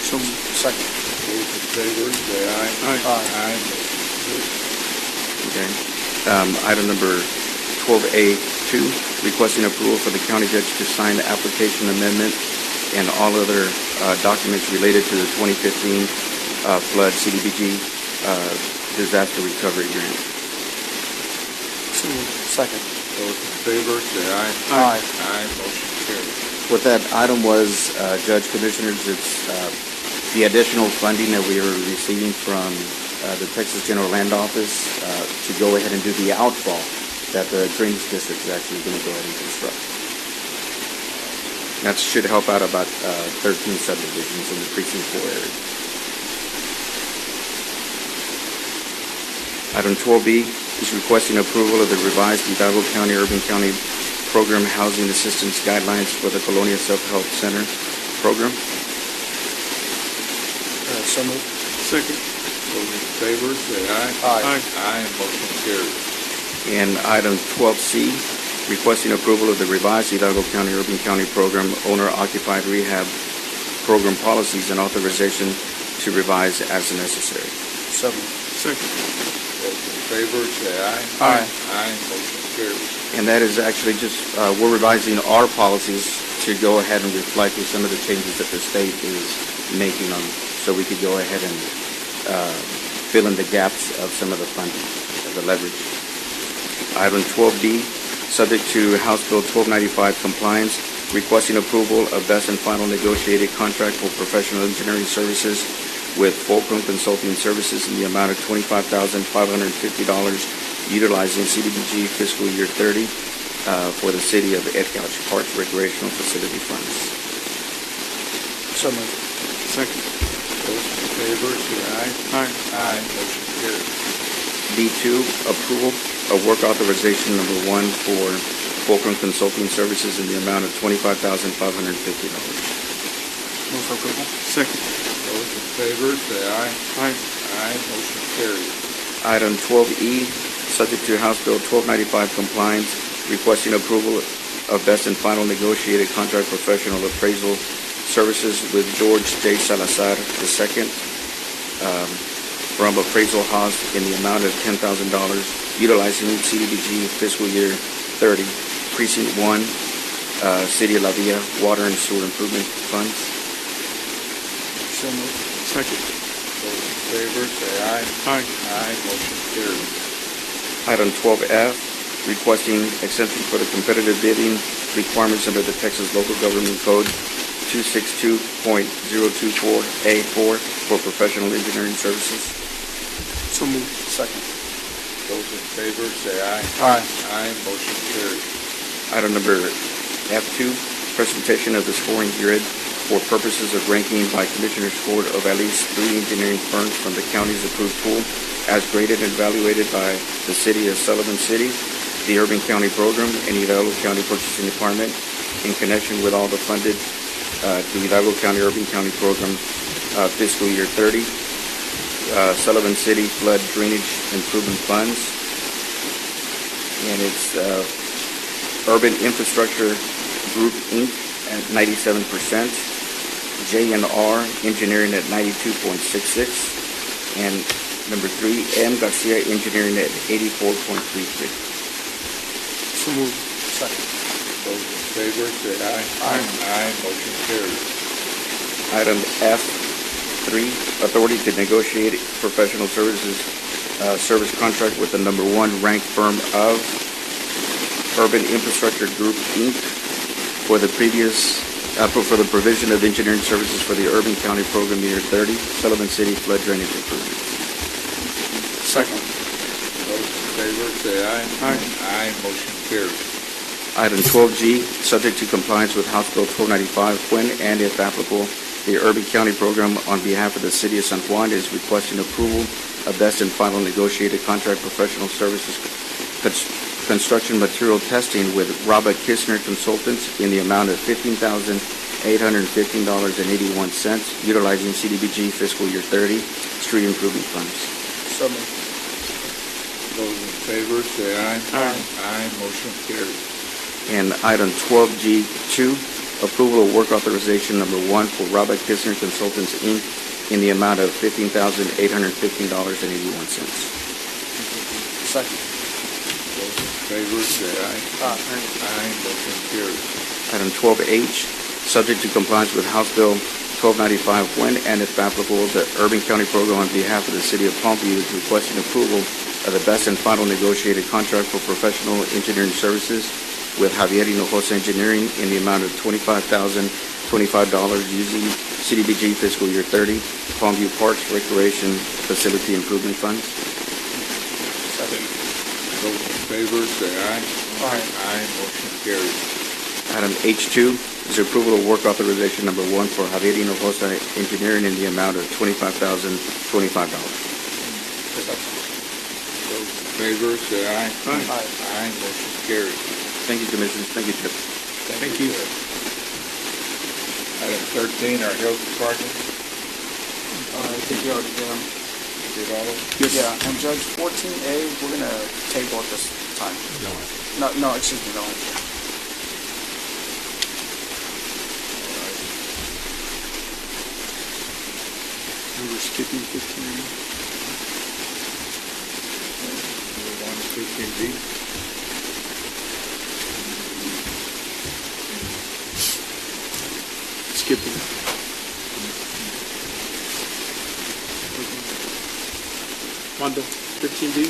So moved. Second. Those in favor, say aye. Aye. Aye, motion carries. Okay. Item number 12A2, requesting approval for the county judge to sign the application amendment and all other documents related to the 2015 flood CDBG disaster recovery grant. So moved. Second. Those in favor, say aye. Aye. Aye, motion carries. What that item was, Judge, Commissioners, it's the additional funding that we are receiving from the Texas General Land Office to go ahead and do the outfall that the Drainage District is actually going to go ahead and construct. That should help out about 13 subdivisions in the Precinct 4 area. Item 12B is requesting approval of the revised Hidalgo County Urban County Program Housing Assistance Guidelines for the Colonia Self-Help Center Program. So moved. Second. Those in favor, say aye. Aye. Aye, motion carries. And item 12C, requesting approval of the revised Hidalgo County Urban County Program Owner-Occupied Rehab Program Policies and authorization to revise as necessary. So moved. Second. Those in favor, say aye. Aye. Aye, motion carries. And that is actually just, we're revising our policies to go ahead and reflect with some of the changes that the state is making on, so we could go ahead and fill in the gaps of some of the funding, of the leverage. Item 12D, subject to House Bill 1295 compliance, requesting approval of best and final negotiated contract for professional engineering services with Fulcrum Consulting Services in the amount of $25,550, utilizing CDBG fiscal year 30 for the City of Edcouch Parks Recreational Facility funds. So moved. Second. Those in favor, say aye. Aye. Aye, motion carries. B2, approval of work authorization number 1 for Fulcrum Consulting Services in the amount of $25,550. Move for approval. Second. Those in favor, say aye. Aye. Aye, motion carries. Item 12E, subject to House Bill 1295 compliance, requesting approval of best and final negotiated contract professional appraisal services with George J. Salazar II from Appraisal Haas in the amount of $10,000, utilizing CDBG fiscal year 30, Precinct 1, City of La Villa Water and Sewer Improvement Funds. So moved. Second. Those in favor say aye. Aye. Aye. Motion carries. Item 12F, requesting exemption for the competitive bidding requirements under the Texas Local Government Code 262.024A4 for professional engineering services. So moved. Second. Those in favor say aye. Aye. Aye. Motion carries. Item number F2, presentation of the scoring grid for purposes of ranking by Commissioner's Court of at least 3 engineering firms from the county's approved pool as graded and evaluated by the City of Sullivan City, the Urban County Program, and Hidalgo County Purchasing Department in connection with all the funded the Hidalgo County Urban County Program fiscal year 30, Sullivan City Flood Drainage Improvement Funds, and it's Urban Infrastructure Group, Inc. at 97%, J&R Engineering at 92.66, and number 3, M. Garcia Engineering at 84.33. So moved. Second. Those in favor say aye. Aye. Aye. Motion carries. Item F3, authority to negotiate professional services service contract with the number 1 ranked firm of Urban Infrastructure Group, Inc. for the provision of engineering services for the Urban County Program Year 30, Sullivan City Flood Drainage Improvements. Second. Those in favor say aye. Aye. Aye. Motion carries. Item 12G, subject to compliance with House Bill 1295, when and if applicable, the Urban County Program on behalf of the City of San Juan is requesting approval of best and final negotiated contract professional services construction material testing with Robert Kistner Consultants in the amount of $15,815.81, utilizing CDBG fiscal year 30 street improvement funds. So moved. Those in favor say aye. Aye. Aye. Motion carries. And item 12G2, approval of work authorization number 1 for Robert Kistner Consultants, Inc. in the amount of $15,815.81. Second. Those in favor say aye. Aye. Motion carries. Item 12H, subject to compliance with House Bill 1295, when and if applicable, the Urban County Program on behalf of the City of Palmview is requesting approval of the best and final negotiated contract for professional engineering services with Javier Hinojosa Engineering in the amount of $25,025 using CDBG fiscal year 30, Palmview Parks Recreation Facility Improvement Funds. Second. Those in favor say aye. Aye. Aye. Motion carries. Item H2 is approval of work authorization number 1 for Javier Hinojosa Engineering in the amount of $25,025. Those in favor say aye. Aye. Aye. Motion carries. Thank you, Commissioners. Thank you, Chip. Thank you. Item 13, our Health Department. I think you already did them. Did all of them? Yes. Yeah, and Judge, 14A, we're going to table it this time. No, excuse me, no. We were skipping 15A. Move on to 15B. Skipping. Wanda, 15B.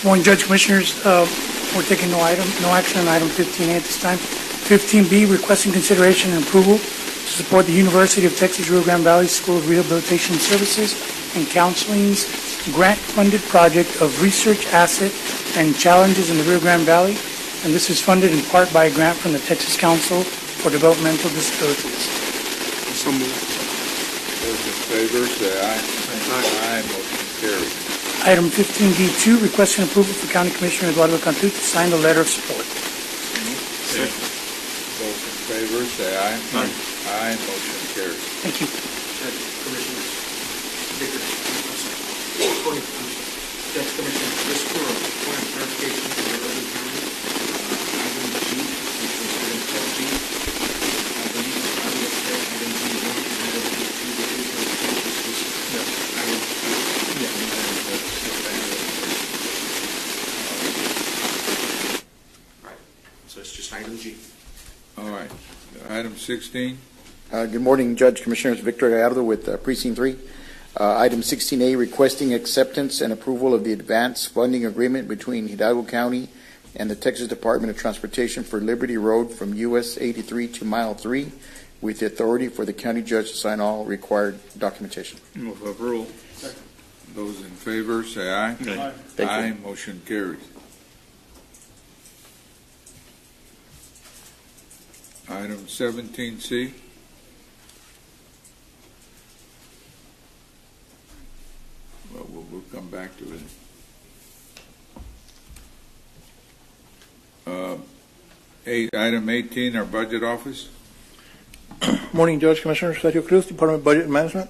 Morning, Judge Commissioners. We're taking no action on item 15A at this time. 15B, requesting consideration and approval to support the University of Texas Rio Grande Valley School of Rehabilitation Services and Counseling's grant-funded project of research asset and challenges in the Rio Grande Valley, and this is funded in part by a grant from the Texas Council for Developmental Disabilities. So moved. Those in favor say aye. Aye. Motion carries. Item 15B2, requesting approval for County Commissioner Eduardo Cantu to sign the letter of support. Those in favor say aye. Aye, motion carries. Thank you. Commissioners, Victor, Judge Commissioners, just for a point of clarification for the urban county, item G, which was item 12G, I believe I would say item G1 and item G2, there is no changes. This is item All right, so it's just item G. All right. Item 16. Good morning, Judge Commissioners. Victor Gallardo with Precinct 3. Item 16A, requesting acceptance and approval of the advance funding agreement between Hidalgo County and the Texas Department of Transportation for Liberty Road from US 83 to Mile 3, with the authority for the county judge to sign all required documentation. Move for approval. Those in favor, say aye. Aye. Thank you. Motion carries. Item 17C. Well, we'll come back to it. Item 18, our budget office. Morning, Judge, Commissioner Sergio Cruz, Department of Budget and Management.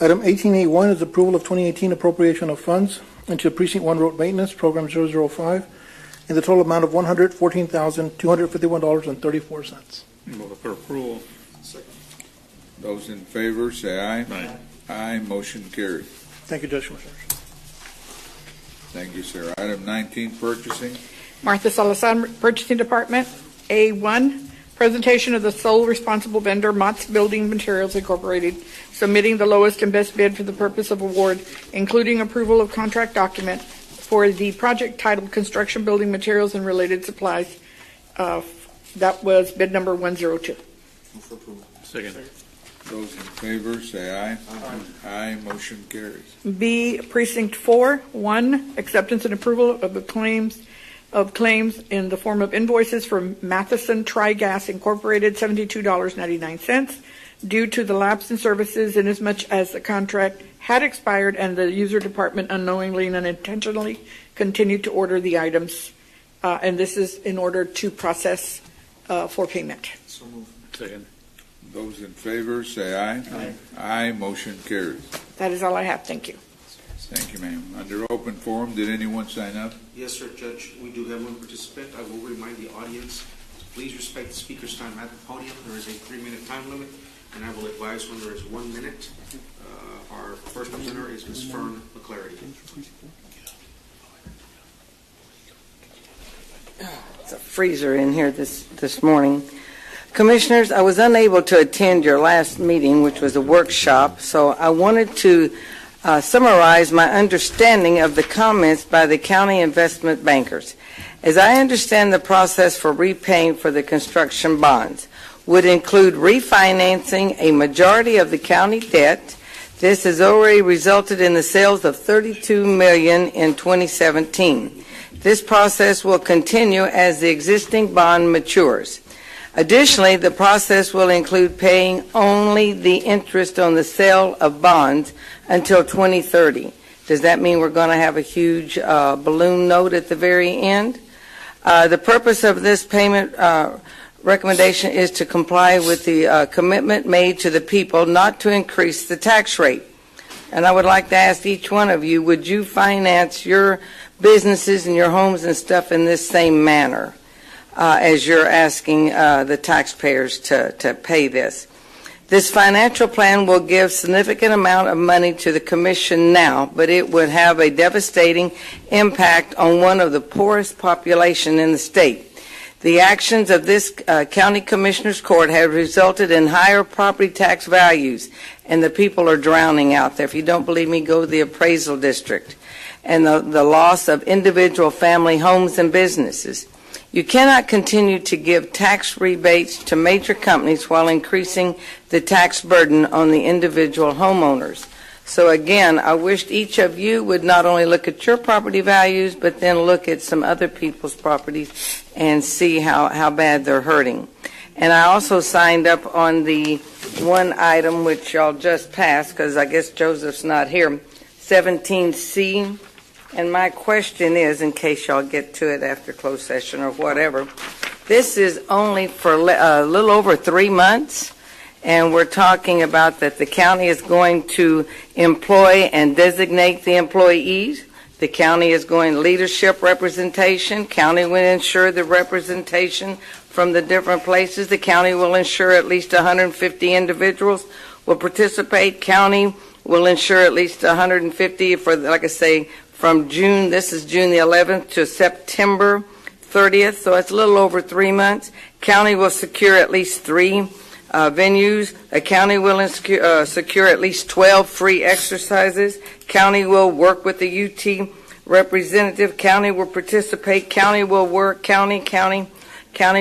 Item 18A1 is approval of 2018 appropriation of funds into Precinct 1 Road Maintenance, Program 005, in the total amount of $114,251.34. Move for approval. Second. Those in favor, say aye. Aye. Aye, motion carries. Thank you, Judge, Commissioners. Thank you, sir. Item 19, purchasing. Martha Salazar, Purchasing Department. A1, presentation of the sole responsible vendor, Mott's Building Materials Incorporated, submitting the lowest and best bid for the purpose of award, including approval of contract document for the project titled Construction Building Materials and Related Supplies. That was bid number 102. Move for approval. Second. Those in favor, say aye. Aye. Aye, motion carries. B, Precinct 4, 1, acceptance and approval of the claims in the form of invoices from Matheson Tri-Gas Incorporated, $72.99, due to the lapse in services inasmuch as the contract had expired and the user department unknowingly and unintentionally continued to order the items. And this is in order to process for payment. So move. Second. Those in favor, say aye. Aye. Aye, motion carries. That is all I have. Thank you. Thank you, ma'am. Under open forum, did anyone sign up? Yes, sir, Judge. We do have one participant. I will remind the audience to please respect the speaker's time at the podium. There is a 3-minute time limit, and I will advise when there is 1 minute. Our first presenter is Ms. Fern McClarity. It's a freezer in here this morning. Commissioners, I was unable to attend your last meeting, which was a workshop, so I wanted to summarize my understanding of the comments by the county investment bankers. As I understand, the process for repaying for the construction bonds would include refinancing a majority of the county debt. This has already resulted in the sales of $32 million in 2017. This process will continue as the existing bond matures. Additionally, the process will include paying only the interest on the sale of bonds until 2030. Does that mean we're going to have a huge balloon note at the very end? The purpose of this payment recommendation is to comply with the commitment made to the people not to increase the tax rate. And I would like to ask each one of you, would you finance your businesses and your homes and stuff in this same manner as you're asking the taxpayers to pay this? This financial plan will give significant amount of money to the commission now, but it would have a devastating impact on one of the poorest population in the state. The actions of this county commissioners court have resulted in higher property tax values, and the people are drowning out there. If you don't believe me, go to the appraisal district. And the loss of individual family homes and businesses. You cannot continue to give tax rebates to major companies while increasing the tax burden on the individual homeowners. So again, I wished each of you would not only look at your property values, but then look at some other people's properties and see how bad they're hurting. And I also signed up on the one item which y'all just passed, because I guess Joseph's not here, 17C. And my question is, in case y'all get to it after closed session or whatever, this is only for a little over 3 months, and we're talking about that the county is going to employ and designate the employees. The county is going leadership representation. County will ensure the representation from the different places. The county will ensure at least 150 individuals will participate. County will ensure at least 150 for, like I say, from June, this is June the 11th to September 30th, so it's a little over 3 months. County will secure at least 3 venues. A county will secure at least 12 free exercises. County will work with the UT representative. County will participate. County will work. County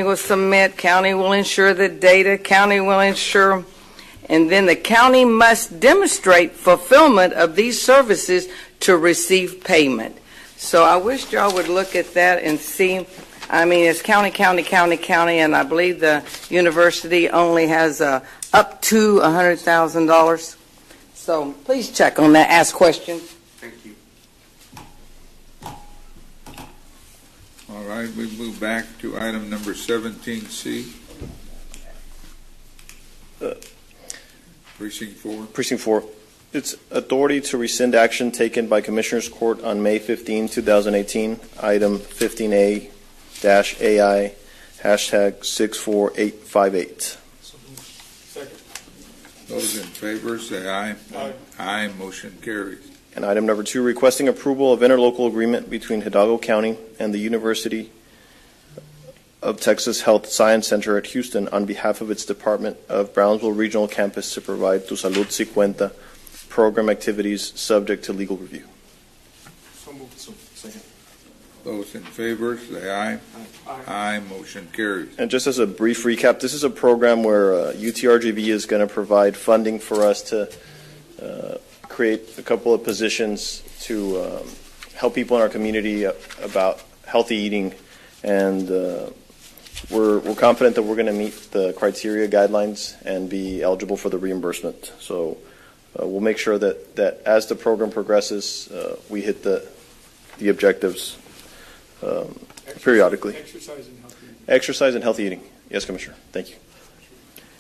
will submit. County will ensure the data. County will ensure, and then the county must demonstrate fulfillment of these services to receive payment. So I wish y'all would look at that and see. I mean, it's county, and I believe the university only has up to $100,000. So please check on that, ask questions. Thank you. All right, we move back to item number 17C. Precinct 4. Precinct 4. It's authority to rescind action taken by Commissioners Court on May 15, 2018, item 15A-AI, hashtag 64858. Second. Those in favor say aye. Aye. Aye, motion carries. And item number 2, requesting approval of interlocal agreement between Hidalgo County and the University of Texas Health Science Center at Houston on behalf of its Department of Brownsville Regional Campus to provide Tu Salud Si Cuenta program activities subject to legal review. So moved. Second. Those in favor say aye. Aye. Aye, motion carries. And just as a brief recap, this is a program where UTRGV is going to provide funding for us to create a couple of positions to help people in our community about healthy eating, and we're confident that we're going to meet the criteria guidelines and be eligible for the reimbursement. So we'll make sure that as the program progresses, we hit the objectives periodically. Exercise and healthy eating. Yes, Commissioner. Thank you.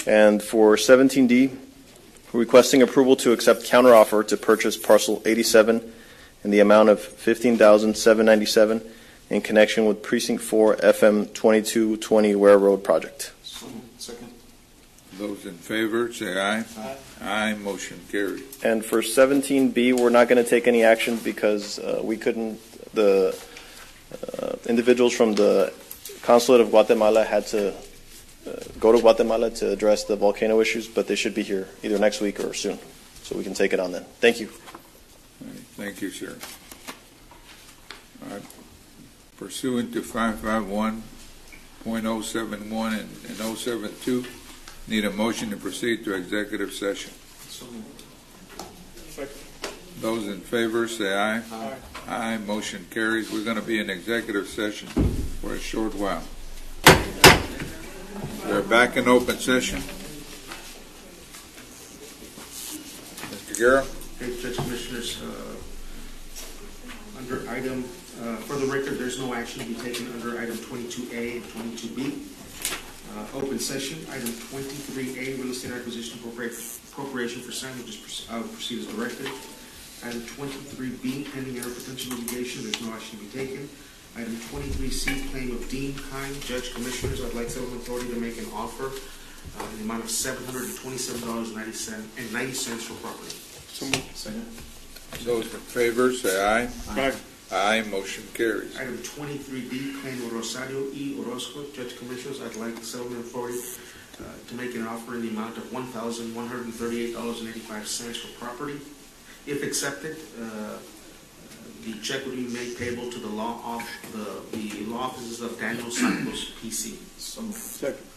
And for 17D, requesting approval to accept counteroffer to purchase parcel 87 in the amount of $15,797 in connection with Precinct 4 FM 2220 Ware Road project. Second. Those in favor say aye. Aye. Aye, motion carries. And for 17B, we're not going to take any action because we couldn't, the individuals from the Consulate of Guatemala had to go to Guatemala to address the volcano issues, but they should be here either next week or soon, so we can take it on then. Thank you. Thank you, sir. All right. Pursuant to 551.071 and 072, need a motion to proceed to executive session. So moved. Second. Those in favor say aye. Aye. Aye, motion carries. We're going to be in executive session for a short while. We're back in open session. Mr. Guerra? Okay, Judge Commissioners, under item, for the record, there's no action to be taken under item 22A and 22B. Open session, item 23A, real estate acquisition appropriation for sign, will just proceed as directed. Item 23B, pending error potential litigation, there's no action to be taken. Item 23C, claim of Dean Kine. Judge Commissioners, I'd like Settlement Authority to make an offer in the amount of $727.90 for property. So moved. Second. Those in favor say aye. Aye. Aye, motion carries. Item 23D, claim of Rosario E. Orozco. Judge Commissioners, I'd like the Settlement Authority to make an offer in the amount of $1,138.85 for property. If accepted, the check would be made payable to the law offices of Daniel Santos, PC. So moved. Second.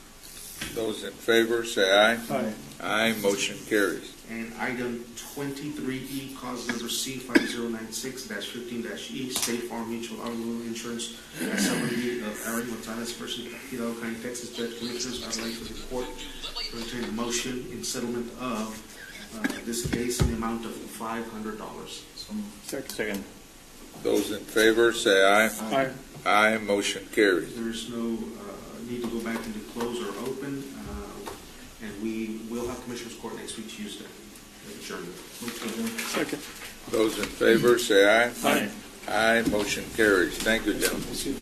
Those in favor say aye. Aye. Aye, motion carries. And item 23E, cause number C5096-15-E, State Farm Mutual Auto Insurance, summary of Aaron Gonzalez versus Hidalgo County, Texas. Judge Commissioners, I'd like for the court to entertain a motion in settlement of this case in the amount of $500. Second. Those in favor say aye. Aye. Aye, motion carries. There's no need to go back into close or open, and we will have next week Tuesday. Sure. Second. Those in favor, say aye. Aye. Aye, motion carries. Thank you, gentlemen.